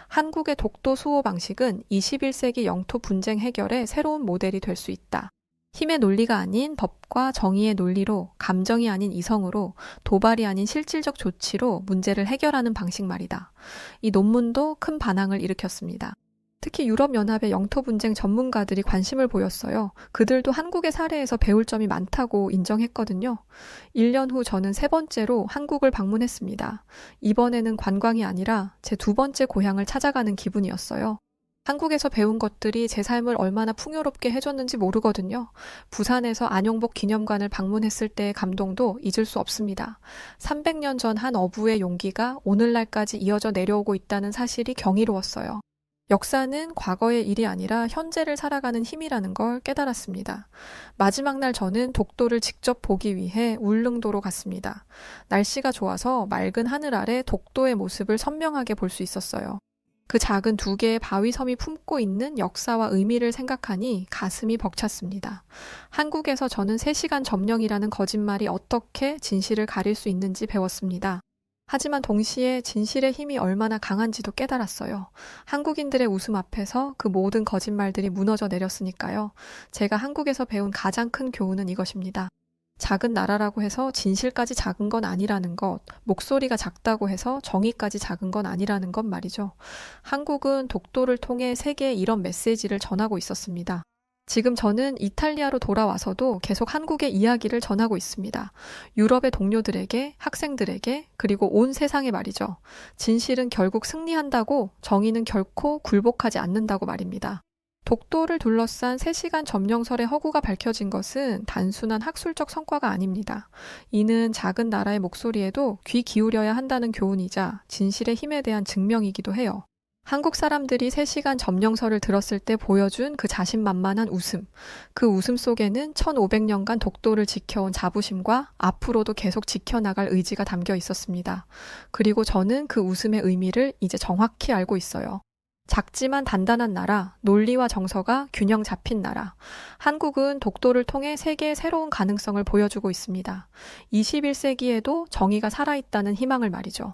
한국의 독도 수호 방식은 21세기 영토 분쟁 해결의 새로운 모델이 될 수 있다. 힘의 논리가 아닌 법과 정의의 논리로, 감정이 아닌 이성으로, 도발이 아닌 실질적 조치로 문제를 해결하는 방식 말이다. 이 논문도 큰 반항을 일으켰습니다. 특히 유럽연합의 영토 분쟁 전문가들이 관심을 보였어요. 그들도 한국의 사례에서 배울 점이 많다고 인정했거든요. 1년 후 저는 세 번째로 한국을 방문했습니다. 이번에는 관광이 아니라 제 두 번째 고향을 찾아가는 기분이었어요. 한국에서 배운 것들이 제 삶을 얼마나 풍요롭게 해줬는지 모르거든요. 부산에서 안용복 기념관을 방문했을 때의 감동도 잊을 수 없습니다. 300년 전 한 어부의 용기가 오늘날까지 이어져 내려오고 있다는 사실이 경이로웠어요. 역사는 과거의 일이 아니라 현재를 살아가는 힘이라는 걸 깨달았습니다. 마지막 날 저는 독도를 직접 보기 위해 울릉도로 갔습니다. 날씨가 좋아서 맑은 하늘 아래 독도의 모습을 선명하게 볼 수 있었어요. 그 작은 2개의 바위섬이 품고 있는 역사와 의미를 생각하니 가슴이 벅찼습니다. 한국에서 저는 3시간 점령이라는 거짓말이 어떻게 진실을 가릴 수 있는지 배웠습니다. 하지만 동시에 진실의 힘이 얼마나 강한지도 깨달았어요. 한국인들의 웃음 앞에서 그 모든 거짓말들이 무너져 내렸으니까요. 제가 한국에서 배운 가장 큰 교훈은 이것입니다. 작은 나라라고 해서 진실까지 작은 건 아니라는 것, 목소리가 작다고 해서 정의까지 작은 건 아니라는 것 말이죠. 한국은 독도를 통해 세계에 이런 메시지를 전하고 있었습니다. 지금 저는 이탈리아로 돌아와서도 계속 한국의 이야기를 전하고 있습니다. 유럽의 동료들에게, 학생들에게, 그리고 온 세상에 말이죠. 진실은 결국 승리한다고, 정의는 결코 굴복하지 않는다고 말입니다. 독도를 둘러싼 3시간 점령설의 허구가 밝혀진 것은 단순한 학술적 성과가 아닙니다. 이는 작은 나라의 목소리에도 귀 기울여야 한다는 교훈이자 진실의 힘에 대한 증명이기도 해요. 한국 사람들이 3시간 점령설을 들었을 때 보여준 그 자신만만한 웃음. 그 웃음 속에는 1500년간 독도를 지켜온 자부심과 앞으로도 계속 지켜나갈 의지가 담겨 있었습니다. 그리고 저는 그 웃음의 의미를 이제 정확히 알고 있어요. 작지만 단단한 나라, 논리와 정서가 균형 잡힌 나라. 한국은 독도를 통해 세계의 새로운 가능성을 보여주고 있습니다. 21세기에도 정의가 살아있다는 희망을 말이죠.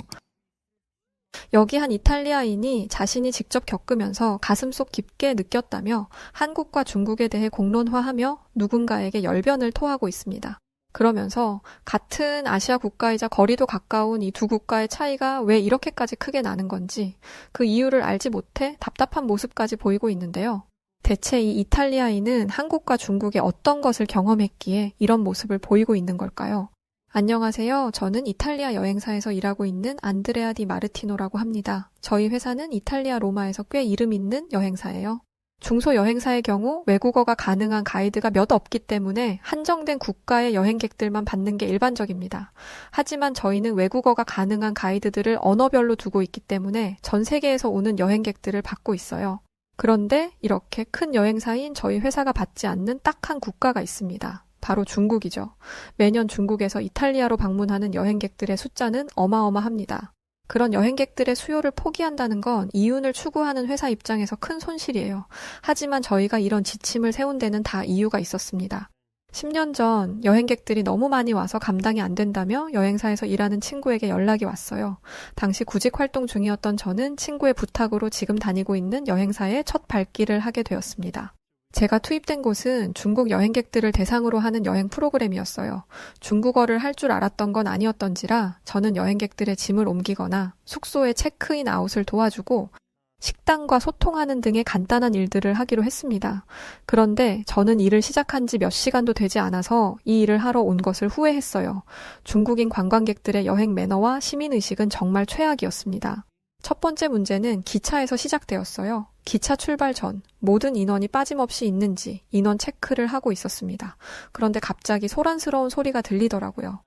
여기 한 이탈리아인이 자신이 직접 겪으면서 가슴속 깊게 느꼈다며 한국과 중국에 대해 공론화하며 누군가에게 열변을 토하고 있습니다. 그러면서 같은 아시아 국가이자 거리도 가까운 이 두 국가의 차이가 왜 이렇게까지 크게 나는 건지 그 이유를 알지 못해 답답한 모습까지 보이고 있는데요. 대체 이 이탈리아인은 한국과 중국의 어떤 것을 경험했기에 이런 모습을 보이고 있는 걸까요? 안녕하세요. 저는 이탈리아 여행사에서 일하고 있는 안드레아 디 마르티노라고 합니다. 저희 회사는 이탈리아 로마에서 꽤 이름 있는 여행사예요. 중소여행사의 경우 외국어가 가능한 가이드가 몇 없기 때문에 한정된 국가의 여행객들만 받는 게 일반적입니다. 하지만 저희는 외국어가 가능한 가이드들을 언어별로 두고 있기 때문에 전 세계에서 오는 여행객들을 받고 있어요. 그런데 이렇게 큰 여행사인 저희 회사가 받지 않는 딱 한 국가가 있습니다. 바로 중국이죠. 매년 중국에서 이탈리아로 방문하는 여행객들의 숫자는 어마어마합니다. 그런 여행객들의 수요를 포기한다는 건 이윤을 추구하는 회사 입장에서 큰 손실이에요. 하지만 저희가 이런 지침을 세운 데는 다 이유가 있었습니다. 10년 전 여행객들이 너무 많이 와서 감당이 안 된다며 여행사에서 일하는 친구에게 연락이 왔어요. 당시 구직 활동 중이었던 저는 친구의 부탁으로 지금 다니고 있는 여행사에 첫 발길을 하게 되었습니다. 제가 투입된 곳은 중국 여행객들을 대상으로 하는 여행 프로그램이었어요. 중국어를 할 줄 알았던 건 아니었던지라 저는 여행객들의 짐을 옮기거나 숙소에 체크인 아웃을 도와주고 식당과 소통하는 등의 간단한 일들을 하기로 했습니다. 그런데 저는 일을 시작한 지 몇 시간도 되지 않아서 이 일을 하러 온 것을 후회했어요. 중국인 관광객들의 여행 매너와 시민의식은 정말 최악이었습니다. 첫 번째 문제는 기차에서 시작되었어요. 기차 출발 전 모든 인원이 빠짐없이 있는지 인원 체크를 하고 있었습니다. 그런데 갑자기 소란스러운 소리가 들리더라고요.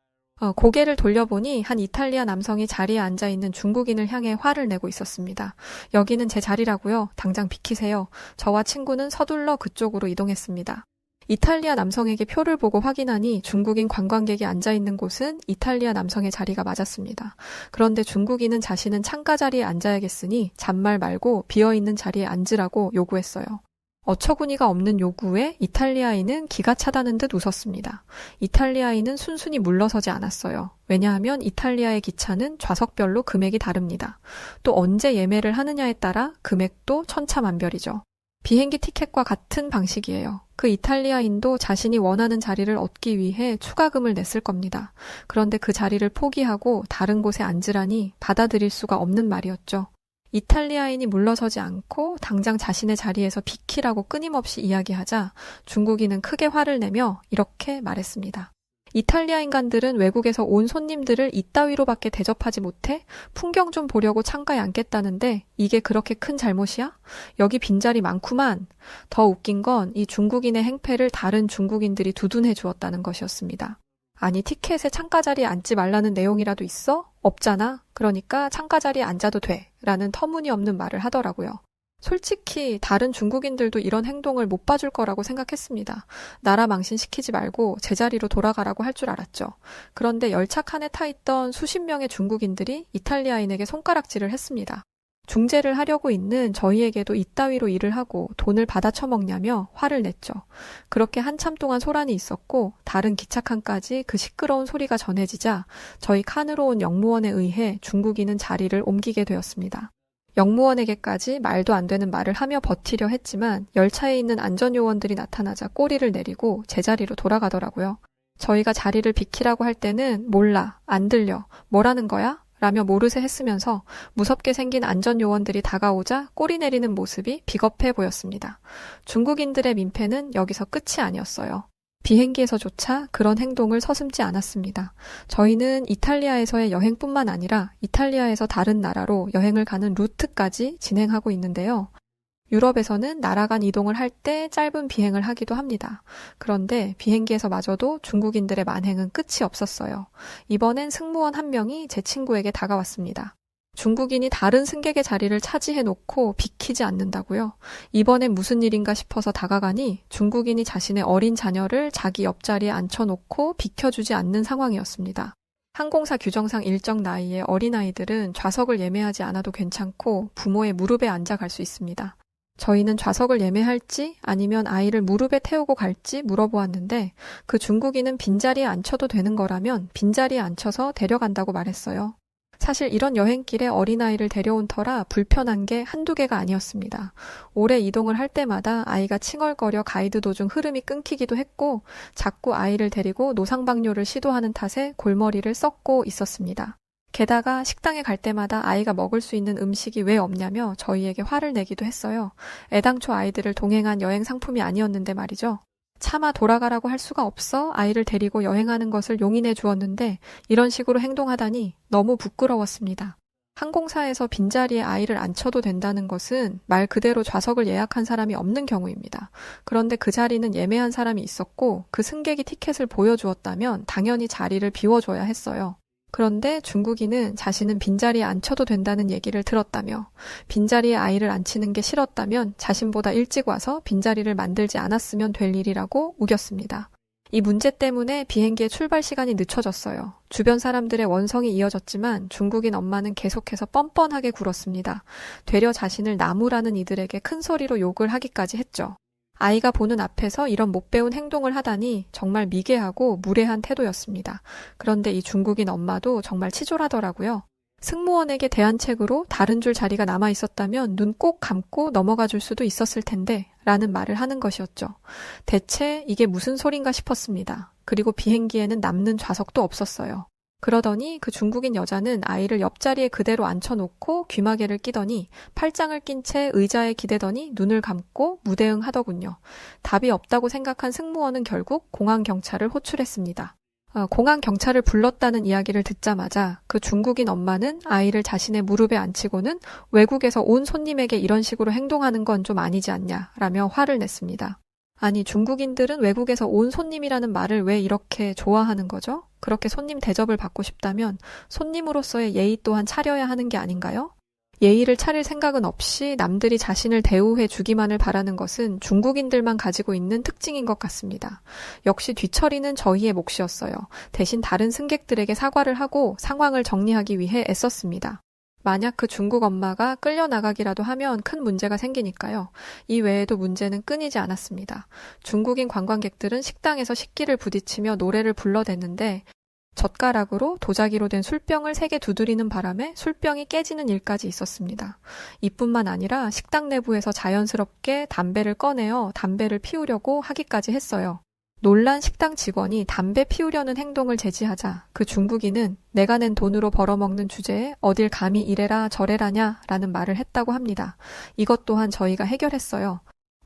고개를 돌려보니 한 이탈리아 남성이 자리에 앉아있는 중국인을 향해 화를 내고 있었습니다. 여기는 제 자리라고요. 당장 비키세요. 저와 친구는 서둘러 그쪽으로 이동했습니다. 이탈리아 남성에게 표를 보고 확인하니 중국인 관광객이 앉아있는 곳은 이탈리아 남성의 자리가 맞았습니다. 그런데 중국인은 자신은 창가 자리에 앉아야겠으니 잔말 말고 비어있는 자리에 앉으라고 요구했어요. 어처구니가 없는 요구에 이탈리아인은 기가 차다는 듯 웃었습니다. 이탈리아인은 순순히 물러서지 않았어요. 왜냐하면 이탈리아의 기차는 좌석별로 금액이 다릅니다. 또 언제 예매를 하느냐에 따라 금액도 천차만별이죠. 비행기 티켓과 같은 방식이에요. 그 이탈리아인도 자신이 원하는 자리를 얻기 위해 추가금을 냈을 겁니다. 그런데 그 자리를 포기하고 다른 곳에 앉으라니 받아들일 수가 없는 말이었죠. 이탈리아인이 물러서지 않고 당장 자신의 자리에서 비키라고 끊임없이 이야기하자 중국인은 크게 화를 내며 이렇게 말했습니다. 이탈리아 인간들은 외국에서 온 손님들을 이따위로밖에 대접하지 못해 풍경 좀 보려고 창가에 앉겠다는데 이게 그렇게 큰 잘못이야? 여기 빈자리 많구만. 더 웃긴 건 이 중국인의 행패를 다른 중국인들이 두둔해 주었다는 것이었습니다. 아니 티켓에 창가 자리에 앉지 말라는 내용이라도 있어? 없잖아. 그러니까 창가 자리에 앉아도 돼. 라는 터무니없는 말을 하더라고요. 솔직히 다른 중국인들도 이런 행동을 못 봐줄 거라고 생각했습니다. 나라 망신시키지 말고 제자리로 돌아가라고 할 줄 알았죠. 그런데 열차 칸에 타있던 수십 명의 중국인들이 이탈리아인에게 손가락질을 했습니다. 중재를 하려고 있는 저희에게도 이따위로 일을 하고 돈을 받아 처먹냐며 화를 냈죠. 그렇게 한참 동안 소란이 있었고 다른 기차칸까지 그 시끄러운 소리가 전해지자 저희 칸으로 온 영무원에 의해 중국인은 자리를 옮기게 되었습니다. 영무원에게까지 말도 안 되는 말을 하며 버티려 했지만 열차에 있는 안전요원들이 나타나자 꼬리를 내리고 제자리로 돌아가더라고요. 저희가 자리를 비키라고 할 때는 몰라, 안 들려, 뭐라는 거야? 라며 모르쇠 했으면서 무섭게 생긴 안전요원들이 다가오자 꼬리 내리는 모습이 비겁해 보였습니다. 중국인들의 민폐는 여기서 끝이 아니었어요. 비행기에서조차 그런 행동을 서슴지 않았습니다. 저희는 이탈리아에서의 여행뿐만 아니라 이탈리아에서 다른 나라로 여행을 가는 루트까지 진행하고 있는데요. 유럽에서는 나라 간 이동을 할 때 짧은 비행을 하기도 합니다. 그런데 비행기에서마저도 중국인들의 만행은 끝이 없었어요. 이번엔 승무원 한 명이 제 친구에게 다가왔습니다. 중국인이 다른 승객의 자리를 차지해놓고 비키지 않는다고요? 이번엔 무슨 일인가 싶어서 다가가니 중국인이 자신의 어린 자녀를 자기 옆자리에 앉혀놓고 비켜주지 않는 상황이었습니다. 항공사 규정상 일정 나이의 어린아이들은 좌석을 예매하지 않아도 괜찮고 부모의 무릎에 앉아 갈 수 있습니다. 저희는 좌석을 예매할지 아니면 아이를 무릎에 태우고 갈지 물어보았는데 그 중국인은 빈자리에 앉혀도 되는 거라면 빈자리에 앉혀서 데려간다고 말했어요. 사실 이런 여행길에 어린아이를 데려온 터라 불편한 게 한두 개가 아니었습니다. 오래 이동을 할 때마다 아이가 칭얼거려 가이드 도중 흐름이 끊기기도 했고 자꾸 아이를 데리고 노상방뇨를 시도하는 탓에 골머리를 썩고 있었습니다. 게다가 식당에 갈 때마다 아이가 먹을 수 있는 음식이 왜 없냐며 저희에게 화를 내기도 했어요. 애당초 아이들을 동행한 여행 상품이 아니었는데 말이죠. 차마 돌아가라고 할 수가 없어 아이를 데리고 여행하는 것을 용인해 주었는데 이런 식으로 행동하다니 너무 부끄러웠습니다. 항공사에서 빈자리에 아이를 앉혀도 된다는 것은 말 그대로 좌석을 예약한 사람이 없는 경우입니다. 그런데 그 자리는 예매한 사람이 있었고 그 승객이 티켓을 보여주었다면 당연히 자리를 비워줘야 했어요. 그런데 중국인은 자신은 빈자리에 앉혀도 된다는 얘기를 들었다며 빈자리에 아이를 앉히는 게 싫었다면 자신보다 일찍 와서 빈자리를 만들지 않았으면 될 일이라고 우겼습니다. 이 문제 때문에 비행기의 출발 시간이 늦춰졌어요. 주변 사람들의 원성이 이어졌지만 중국인 엄마는 계속해서 뻔뻔하게 굴었습니다. 되려 자신을 나무라는 이들에게 큰 소리로 욕을 하기까지 했죠. 아이가 보는 앞에서 이런 못 배운 행동을 하다니 정말 미개하고 무례한 태도였습니다. 그런데 이 중국인 엄마도 정말 치졸하더라고요. 승무원에게 대안책으로 다른 줄 자리가 남아 있었다면 눈 꼭 감고 넘어가 줄 수도 있었을 텐데 라는 말을 하는 것이었죠. 대체 이게 무슨 소린가 싶었습니다. 그리고 비행기에는 남는 좌석도 없었어요. 그러더니 그 중국인 여자는 아이를 옆자리에 그대로 앉혀놓고 귀마개를 끼더니 팔짱을 낀 채 의자에 기대더니 눈을 감고 무대응하더군요. 답이 없다고 생각한 승무원은 결국 공항경찰을 호출했습니다. 공항경찰을 불렀다는 이야기를 듣자마자 그 중국인 엄마는 아이를 자신의 무릎에 앉히고는 외국에서 온 손님에게 이런 식으로 행동하는 건 좀 아니지 않냐 라며 화를 냈습니다. 아니 중국인들은 외국에서 온 손님이라는 말을 왜 이렇게 좋아하는 거죠? 그렇게 손님 대접을 받고 싶다면 손님으로서의 예의 또한 차려야 하는 게 아닌가요? 예의를 차릴 생각은 없이 남들이 자신을 대우해 주기만을 바라는 것은 중국인들만 가지고 있는 특징인 것 같습니다. 역시 뒤처리는 저희의 몫이었어요. 대신 다른 승객들에게 사과를 하고 상황을 정리하기 위해 애썼습니다. 만약 그 중국 엄마가 끌려나가기라도 하면 큰 문제가 생기니까요. 이 외에도 문제는 끊이지 않았습니다. 중국인 관광객들은 식당에서 식기를 부딪히며 노래를 불러댔는데 젓가락으로 도자기로 된 술병을 3개 두드리는 바람에 술병이 깨지는 일까지 있었습니다. 이뿐만 아니라 식당 내부에서 자연스럽게 담배를 꺼내어 담배를 피우려고 하기까지 했어요. 놀란 식당 직원이 담배 피우려는 행동을 제지하자 그 중국인은 내가 낸 돈으로 벌어먹는 주제에 어딜 감히 이래라 저래라냐 라는 말을 했다고 합니다. 이것 또한 저희가 해결했어요.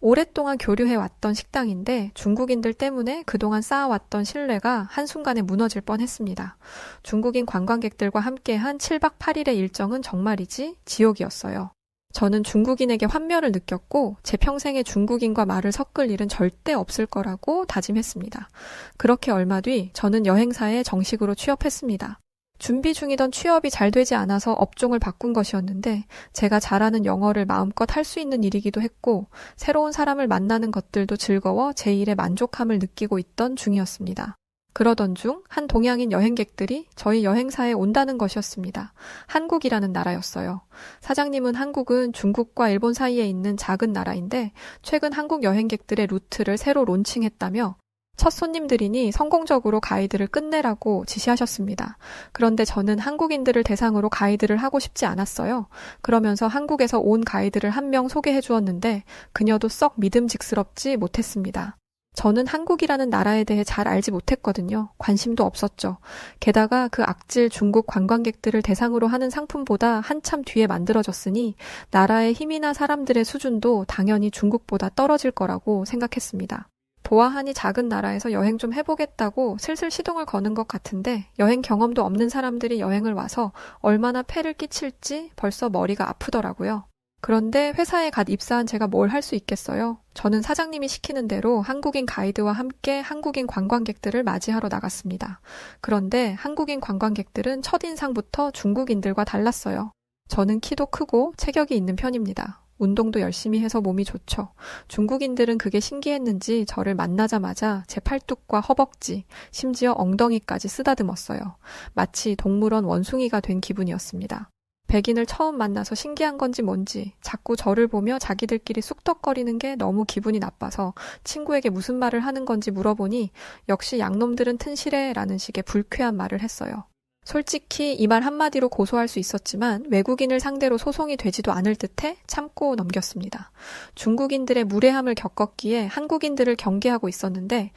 오랫동안 교류해왔던 식당인데 중국인들 때문에 그동안 쌓아왔던 신뢰가 한순간에 무너질 뻔했습니다. 중국인 관광객들과 함께한 7박 8일의 일정은 정말이지 지옥이었어요. 저는 중국인에게 환멸을 느꼈고 제 평생에 중국인과 말을 섞을 일은 절대 없을 거라고 다짐했습니다. 그렇게 얼마 뒤 저는 여행사에 정식으로 취업했습니다. 준비 중이던 취업이 잘 되지 않아서 업종을 바꾼 것이었는데 제가 잘하는 영어를 마음껏 할 수 있는 일이기도 했고 새로운 사람을 만나는 것들도 즐거워 제 일에 만족함을 느끼고 있던 중이었습니다. 그러던 중 한 동양인 여행객들이 저희 여행사에 온다는 것이었습니다. 한국이라는 나라였어요. 사장님은 한국은 중국과 일본 사이에 있는 작은 나라인데 최근 한국 여행객들의 루트를 새로 론칭했다며 첫 손님들이니 성공적으로 가이드를 끝내라고 지시하셨습니다. 그런데 저는 한국인들을 대상으로 가이드를 하고 싶지 않았어요. 그러면서 한국에서 온 가이드를 한 명 소개해 주었는데 그녀도 썩 믿음직스럽지 못했습니다. 저는 한국이라는 나라에 대해 잘 알지 못했거든요. 관심도 없었죠. 게다가 그 악질 중국 관광객들을 대상으로 하는 상품보다 한참 뒤에 만들어졌으니 나라의 힘이나 사람들의 수준도 당연히 중국보다 떨어질 거라고 생각했습니다. 보아하니 작은 나라에서 여행 좀 해보겠다고 슬슬 시동을 거는 것 같은데 여행 경험도 없는 사람들이 여행을 와서 얼마나 폐를 끼칠지 벌써 머리가 아프더라고요. 그런데 회사에 갓 입사한 제가 뭘 할 수 있겠어요? 저는 사장님이 시키는 대로 한국인 가이드와 함께 한국인 관광객들을 맞이하러 나갔습니다. 그런데 한국인 관광객들은 첫인상부터 중국인들과 달랐어요. 저는 키도 크고 체격이 있는 편입니다. 운동도 열심히 해서 몸이 좋죠. 중국인들은 그게 신기했는지 저를 만나자마자 제 팔뚝과 허벅지, 심지어 엉덩이까지 쓰다듬었어요. 마치 동물원 원숭이가 된 기분이었습니다. 백인을 처음 만나서 신기한 건지 뭔지 자꾸 저를 보며 자기들끼리 쑥덕거리는 게 너무 기분이 나빠서 친구에게 무슨 말을 하는 건지 물어보니 역시 양놈들은 튼실해 라는 식의 불쾌한 말을 했어요. 솔직히 이 말 한마디로 고소할 수 있었지만 외국인을 상대로 소송이 되지도 않을 듯해 참고 넘겼습니다. 중국인들의 무례함을 겪었기에 한국인들을 경계하고 있었는데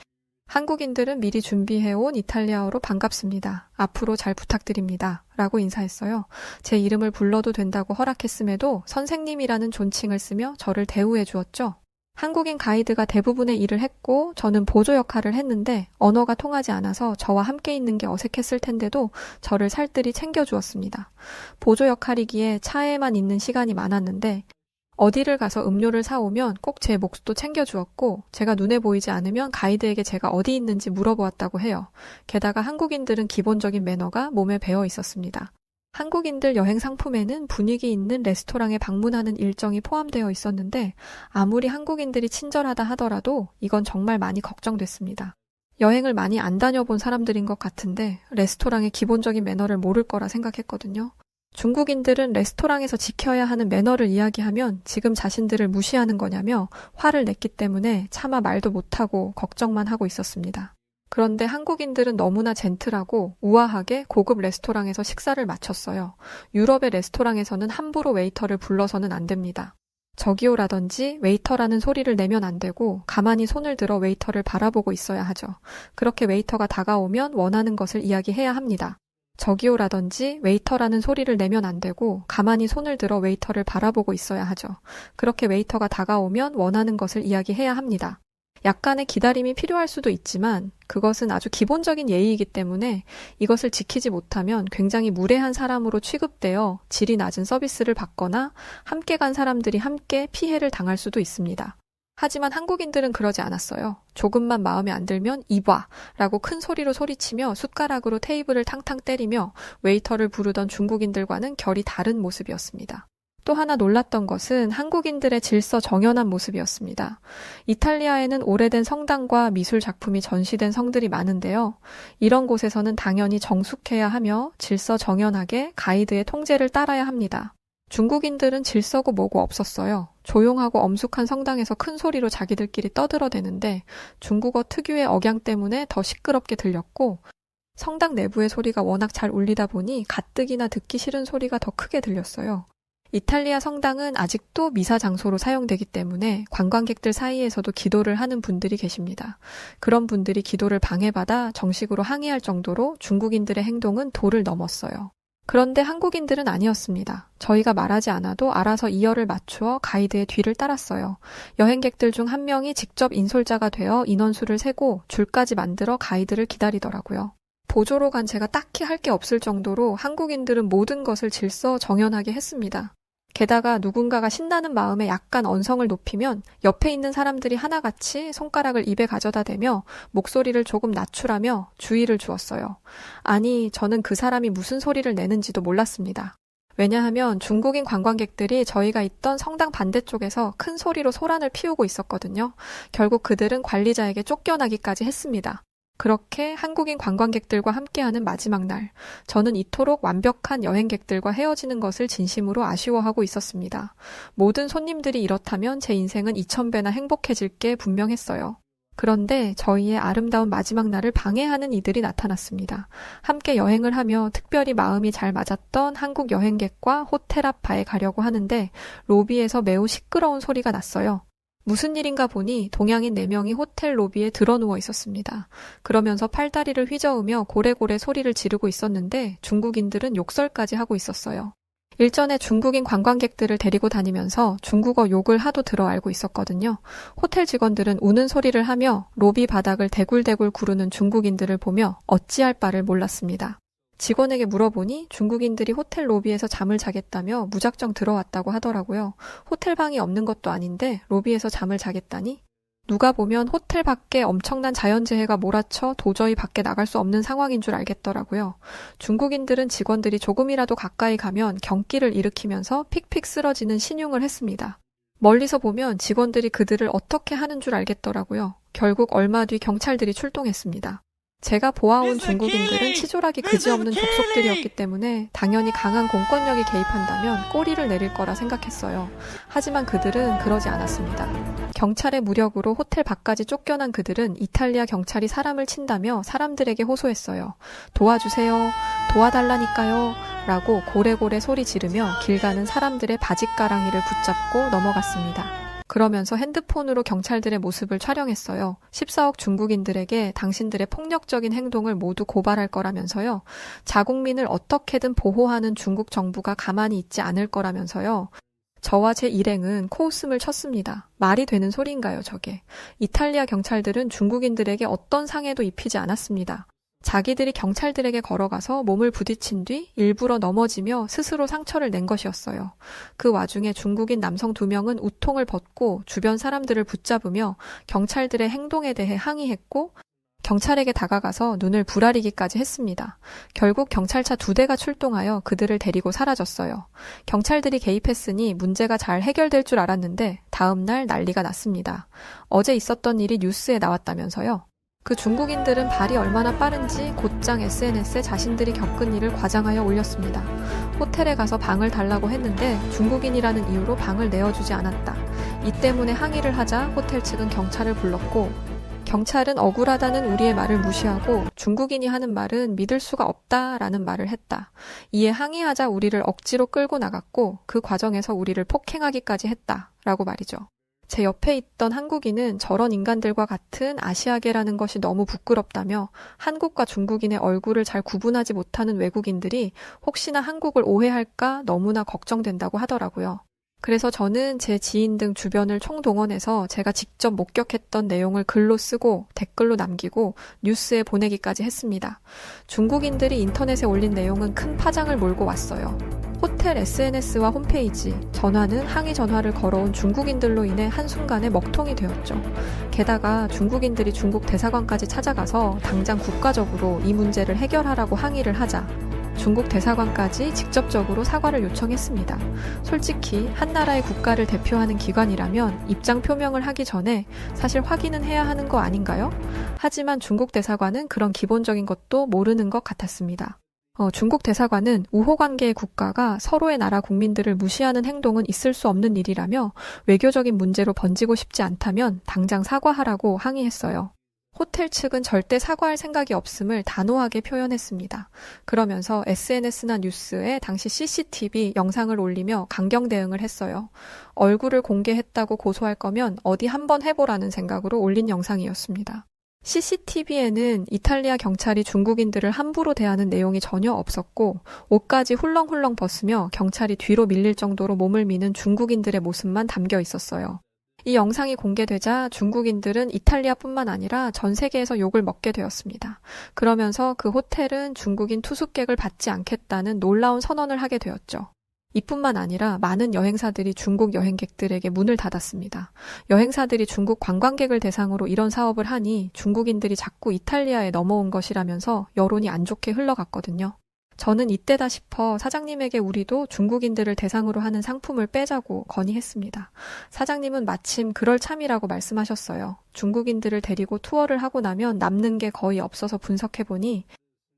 한국인들은 미리 준비해온 이탈리아어로 반갑습니다. 앞으로 잘 부탁드립니다. 라고 인사했어요. 제 이름을 불러도 된다고 허락했음에도 선생님이라는 존칭을 쓰며 저를 대우해 주었죠. 한국인 가이드가 대부분의 일을 했고 저는 보조 역할을 했는데 언어가 통하지 않아서 저와 함께 있는 게 어색했을 텐데도 저를 살뜰히 챙겨주었습니다. 보조 역할이기에 차에만 있는 시간이 많았는데 어디를 가서 음료를 사오면 꼭 제 몫도 챙겨주었고 제가 눈에 보이지 않으면 가이드에게 제가 어디 있는지 물어보았다고 해요. 게다가 한국인들은 기본적인 매너가 몸에 배어 있었습니다. 한국인들 여행 상품에는 분위기 있는 레스토랑에 방문하는 일정이 포함되어 있었는데 아무리 한국인들이 친절하다 하더라도 이건 정말 많이 걱정됐습니다. 여행을 많이 안 다녀본 사람들인 것 같은데 레스토랑의 기본적인 매너를 모를 거라 생각했거든요. 중국인들은 레스토랑에서 지켜야 하는 매너를 이야기하면 지금 자신들을 무시하는 거냐며 화를 냈기 때문에 차마 말도 못하고 걱정만 하고 있었습니다. 그런데 한국인들은 너무나 젠틀하고 우아하게 고급 레스토랑에서 식사를 마쳤어요. 유럽의 레스토랑에서는 함부로 웨이터를 불러서는 안 됩니다. 저기요라든지 웨이터라는 소리를 내면 안 되고 가만히 손을 들어 웨이터를 바라보고 있어야 하죠. 그렇게 웨이터가 다가오면 원하는 것을 이야기해야 합니다. 저기요라든지 웨이터라는 소리를 내면 안 되고 가만히 손을 들어 웨이터를 바라보고 있어야 하죠. 그렇게 웨이터가 다가오면 원하는 것을 이야기해야 합니다. 약간의 기다림이 필요할 수도 있지만 그것은 아주 기본적인 예의이기 때문에 이것을 지키지 못하면 굉장히 무례한 사람으로 취급되어 질이 낮은 서비스를 받거나 함께 간 사람들이 함께 피해를 당할 수도 있습니다. 하지만 한국인들은 그러지 않았어요. 조금만 마음에 안 들면 이봐 라고 큰 소리로 소리치며 숟가락으로 테이블을 탕탕 때리며 웨이터를 부르던 중국인들과는 결이 다른 모습이었습니다. 또 하나 놀랐던 것은 한국인들의 질서 정연한 모습이었습니다. 이탈리아에는 오래된 성당과 미술 작품이 전시된 성들이 많은데요. 이런 곳에서는 당연히 정숙해야 하며 질서 정연하게 가이드의 통제를 따라야 합니다. 중국인들은 질서고 뭐고 없었어요. 조용하고 엄숙한 성당에서 큰 소리로 자기들끼리 떠들어대는데 중국어 특유의 억양 때문에 더 시끄럽게 들렸고 성당 내부의 소리가 워낙 잘 울리다 보니 가뜩이나 듣기 싫은 소리가 더 크게 들렸어요. 이탈리아 성당은 아직도 미사 장소로 사용되기 때문에 관광객들 사이에서도 기도를 하는 분들이 계십니다. 그런 분들이 기도를 방해받아 정식으로 항의할 정도로 중국인들의 행동은 도를 넘었어요. 그런데 한국인들은 아니었습니다. 저희가 말하지 않아도 알아서 이어를 맞추어 가이드의 뒤를 따랐어요. 여행객들 중 한 명이 직접 인솔자가 되어 인원수를 세고 줄까지 만들어 가이드를 기다리더라고요. 보조로 간 제가 딱히 할 게 없을 정도로 한국인들은 모든 것을 질서 정연하게 했습니다. 게다가 누군가가 신나는 마음에 약간 언성을 높이면 옆에 있는 사람들이 하나같이 손가락을 입에 가져다 대며 목소리를 조금 낮추라며 주의를 주었어요. 아니, 저는 그 사람이 무슨 소리를 내는지도 몰랐습니다. 왜냐하면 중국인 관광객들이 저희가 있던 성당 반대쪽에서 큰 소리로 소란을 피우고 있었거든요. 결국 그들은 관리자에게 쫓겨나기까지 했습니다. 그렇게 한국인 관광객들과 함께하는 마지막 날, 저는 이토록 완벽한 여행객들과 헤어지는 것을 진심으로 아쉬워하고 있었습니다. 모든 손님들이 이렇다면 제 인생은 2000배나 행복해질 게 분명했어요. 그런데 저희의 아름다운 마지막 날을 방해하는 이들이 나타났습니다. 함께 여행을 하며 특별히 마음이 잘 맞았던 한국 여행객과 호텔 앞 바에 가려고 하는데 로비에서 매우 시끄러운 소리가 났어요. 무슨 일인가 보니 동양인 4명이 호텔 로비에 드러누워 있었습니다. 그러면서 팔다리를 휘저으며 고래고래 소리를 지르고 있었는데 중국인들은 욕설까지 하고 있었어요. 일전에 중국인 관광객들을 데리고 다니면서 중국어 욕을 하도 들어 알고 있었거든요. 호텔 직원들은 우는 소리를 하며 로비 바닥을 대굴대굴 구르는 중국인들을 보며 어찌할 바를 몰랐습니다. 직원에게 물어보니 중국인들이 호텔 로비에서 잠을 자겠다며 무작정 들어왔다고 하더라고요. 호텔 방이 없는 것도 아닌데 로비에서 잠을 자겠다니? 누가 보면 호텔 밖에 엄청난 자연재해가 몰아쳐 도저히 밖에 나갈 수 없는 상황인 줄 알겠더라고요. 중국인들은 직원들이 조금이라도 가까이 가면 경기를 일으키면서 픽픽 쓰러지는 신용을 했습니다. 멀리서 보면 직원들이 그들을 어떻게 하는 줄 알겠더라고요. 결국 얼마 뒤 경찰들이 출동했습니다. 제가 보아온 중국인들은 치졸하기 그지없는 족속들이었기 때문에 당연히 강한 공권력이 개입한다면 꼬리를 내릴 거라 생각했어요. 하지만 그들은 그러지 않았습니다. 경찰의 무력으로 호텔 밖까지 쫓겨난 그들은 이탈리아 경찰이 사람을 친다며 사람들에게 호소했어요. 도와주세요. 도와달라니까요. 라고 고래고래 소리 지르며 길 가는 사람들의 바짓가랑이를 붙잡고 넘어갔습니다. 그러면서 핸드폰으로 경찰들의 모습을 촬영했어요. 14억 중국인들에게 당신들의 폭력적인 행동을 모두 고발할 거라면서요. 자국민을 어떻게든 보호하는 중국 정부가 가만히 있지 않을 거라면서요. 저와 제 일행은 코웃음을 쳤습니다. 말이 되는 소리인가요, 저게? 이탈리아 경찰들은 중국인들에게 어떤 상해도 입히지 않았습니다. 자기들이 경찰들에게 걸어가서 몸을 부딪힌 뒤 일부러 넘어지며 스스로 상처를 낸 것이었어요. 그 와중에 중국인 남성 2명은 우통을 벗고 주변 사람들을 붙잡으며 경찰들의 행동에 대해 항의했고 경찰에게 다가가서 눈을 부라리기까지 했습니다. 결국 경찰차 2대가 출동하여 그들을 데리고 사라졌어요. 경찰들이 개입했으니 문제가 잘 해결될 줄 알았는데 다음 날 난리가 났습니다. 어제 있었던 일이 뉴스에 나왔다면서요. 그 중국인들은 발이 얼마나 빠른지 곧장 SNS에 자신들이 겪은 일을 과장하여 올렸습니다. 호텔에 가서 방을 달라고 했는데 중국인이라는 이유로 방을 내어주지 않았다. 이 때문에 항의를 하자 호텔 측은 경찰을 불렀고 경찰은 억울하다는 우리의 말을 무시하고 중국인이 하는 말은 믿을 수가 없다라는 말을 했다. 이에 항의하자 우리를 억지로 끌고 나갔고 그 과정에서 우리를 폭행하기까지 했다라고 말이죠. 제 옆에 있던 한국인은 저런 인간들과 같은 아시아계라는 것이 너무 부끄럽다며 한국과 중국인의 얼굴을 잘 구분하지 못하는 외국인들이 혹시나 한국을 오해할까 너무나 걱정된다고 하더라고요. 그래서 저는 제 지인 등 주변을 총동원해서 제가 직접 목격했던 내용을 글로 쓰고 댓글로 남기고 뉴스에 보내기까지 했습니다. 중국인들이 인터넷에 올린 내용은 큰 파장을 몰고 왔어요. 호텔 SNS와 홈페이지, 전화는 항의 전화를 걸어온 중국인들로 인해 한순간에 먹통이 되었죠. 게다가 중국인들이 중국 대사관까지 찾아가서 당장 국가적으로 이 문제를 해결하라고 항의를 하자 중국 대사관까지 직접적으로 사과를 요청했습니다. 솔직히 한 나라의 국가를 대표하는 기관이라면 입장 표명을 하기 전에 사실 확인은 해야 하는 거 아닌가요? 하지만 중국 대사관은 그런 기본적인 것도 모르는 것 같았습니다. 중국 대사관은 우호관계의 국가가 서로의 나라 국민들을 무시하는 행동은 있을 수 없는 일이라며 외교적인 문제로 번지고 싶지 않다면 당장 사과하라고 항의했어요. 호텔 측은 절대 사과할 생각이 없음을 단호하게 표현했습니다. 그러면서 SNS나 뉴스에 당시 CCTV 영상을 올리며 강경 대응을 했어요. 얼굴을 공개했다고 고소할 거면 어디 한번 해보라는 생각으로 올린 영상이었습니다. CCTV에는 이탈리아 경찰이 중국인들을 함부로 대하는 내용이 전혀 없었고 옷까지 훌렁훌렁 벗으며 경찰이 뒤로 밀릴 정도로 몸을 미는 중국인들의 모습만 담겨 있었어요. 이 영상이 공개되자 중국인들은 이탈리아뿐만 아니라 전 세계에서 욕을 먹게 되었습니다. 그러면서 그 호텔은 중국인 투숙객을 받지 않겠다는 놀라운 선언을 하게 되었죠. 이뿐만 아니라 많은 여행사들이 중국 여행객들에게 문을 닫았습니다. 여행사들이 중국 관광객을 대상으로 이런 사업을 하니 중국인들이 자꾸 이탈리아에 넘어온 것이라면서 여론이 안 좋게 흘러갔거든요. 저는 이때다 싶어 사장님에게 우리도 중국인들을 대상으로 하는 상품을 빼자고 건의했습니다. 사장님은 마침 그럴 참이라고 말씀하셨어요. 중국인들을 데리고 투어를 하고 나면 남는 게 거의 없어서 분석해보니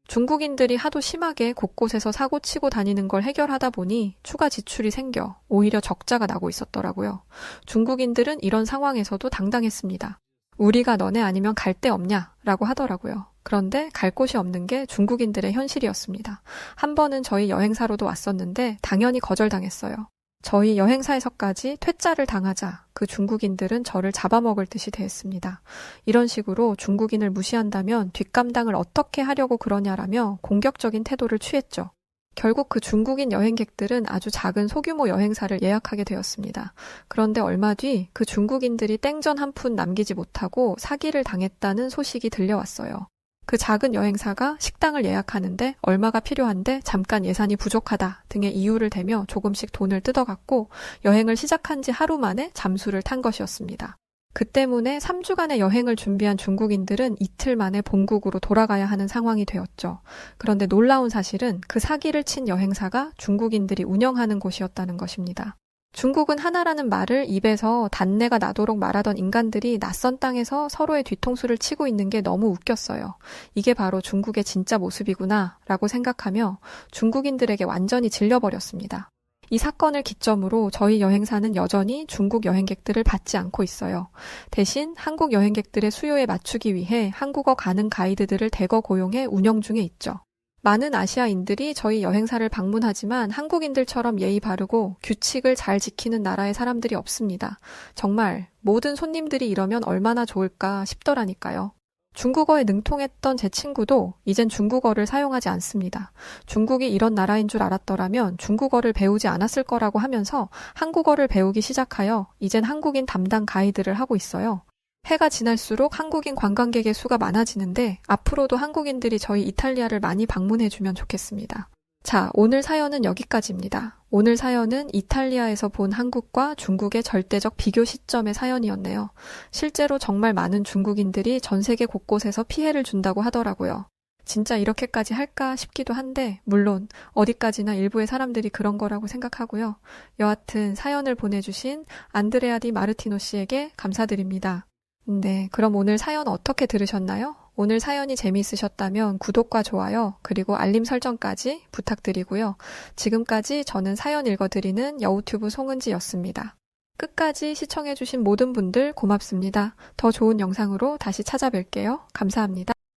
중국인들이 하도 심하게 곳곳에서 사고 치고 다니는 걸 해결하다 보니 추가 지출이 생겨 오히려 적자가 나고 있었더라고요. 중국인들은 이런 상황에서도 당당했습니다. 우리가 너네 아니면 갈 데 없냐? 라고 하더라고요. 그런데 갈 곳이 없는 게 중국인들의 현실이었습니다. 한 번은 저희 여행사로도 왔었는데 당연히 거절당했어요. 저희 여행사에서까지 퇴짜를 당하자 그 중국인들은 저를 잡아먹을 듯이 대했습니다. 이런 식으로 중국인을 무시한다면 뒷감당을 어떻게 하려고 그러냐라며 공격적인 태도를 취했죠. 결국 그 중국인 여행객들은 아주 작은 소규모 여행사를 예약하게 되었습니다. 그런데 얼마 뒤 그 중국인들이 땡전 한 푼 남기지 못하고 사기를 당했다는 소식이 들려왔어요. 그 작은 여행사가 식당을 예약하는데 얼마가 필요한데 잠깐 예산이 부족하다 등의 이유를 대며 조금씩 돈을 뜯어갔고 여행을 시작한 지 하루 만에 잠수를 탄 것이었습니다. 그 때문에 3주간의 여행을 준비한 중국인들은 이틀 만에 본국으로 돌아가야 하는 상황이 되었죠. 그런데 놀라운 사실은 그 사기를 친 여행사가 중국인들이 운영하는 곳이었다는 것입니다. 중국은 하나라는 말을 입에서 단내가 나도록 말하던 인간들이 낯선 땅에서 서로의 뒤통수를 치고 있는 게 너무 웃겼어요. 이게 바로 중국의 진짜 모습이구나 라고 생각하며 중국인들에게 완전히 질려버렸습니다. 이 사건을 기점으로 저희 여행사는 여전히 중국 여행객들을 받지 않고 있어요. 대신 한국 여행객들의 수요에 맞추기 위해 한국어 가능 가이드들을 대거 고용해 운영 중에 있죠. 많은 아시아인들이 저희 여행사를 방문하지만 한국인들처럼 예의 바르고 규칙을 잘 지키는 나라의 사람들이 없습니다. 정말 모든 손님들이 이러면 얼마나 좋을까 싶더라니까요. 중국어에 능통했던 제 친구도 이젠 중국어를 사용하지 않습니다. 중국이 이런 나라인 줄 알았더라면 중국어를 배우지 않았을 거라고 하면서 한국어를 배우기 시작하여 이젠 한국인 담당 가이드를 하고 있어요. 해가 지날수록 한국인 관광객의 수가 많아지는데 앞으로도 한국인들이 저희 이탈리아를 많이 방문해주면 좋겠습니다. 자, 오늘 사연은 여기까지입니다. 오늘 사연은 이탈리아에서 본 한국과 중국의 절대적 비교 시점의 사연이었네요. 실제로 정말 많은 중국인들이 전 세계 곳곳에서 피해를 준다고 하더라고요. 진짜 이렇게까지 할까 싶기도 한데 물론 어디까지나 일부의 사람들이 그런 거라고 생각하고요. 여하튼 사연을 보내주신 안드레아 디 마르티노 씨에게 감사드립니다. 네, 그럼 오늘 사연 어떻게 들으셨나요? 오늘 사연이 재미있으셨다면 구독과 좋아요 그리고 알림 설정까지 부탁드리고요. 지금까지 저는 사연 읽어드리는 여우튜브 송은지였습니다. 끝까지 시청해주신 모든 분들 고맙습니다. 더 좋은 영상으로 다시 찾아뵐게요. 감사합니다.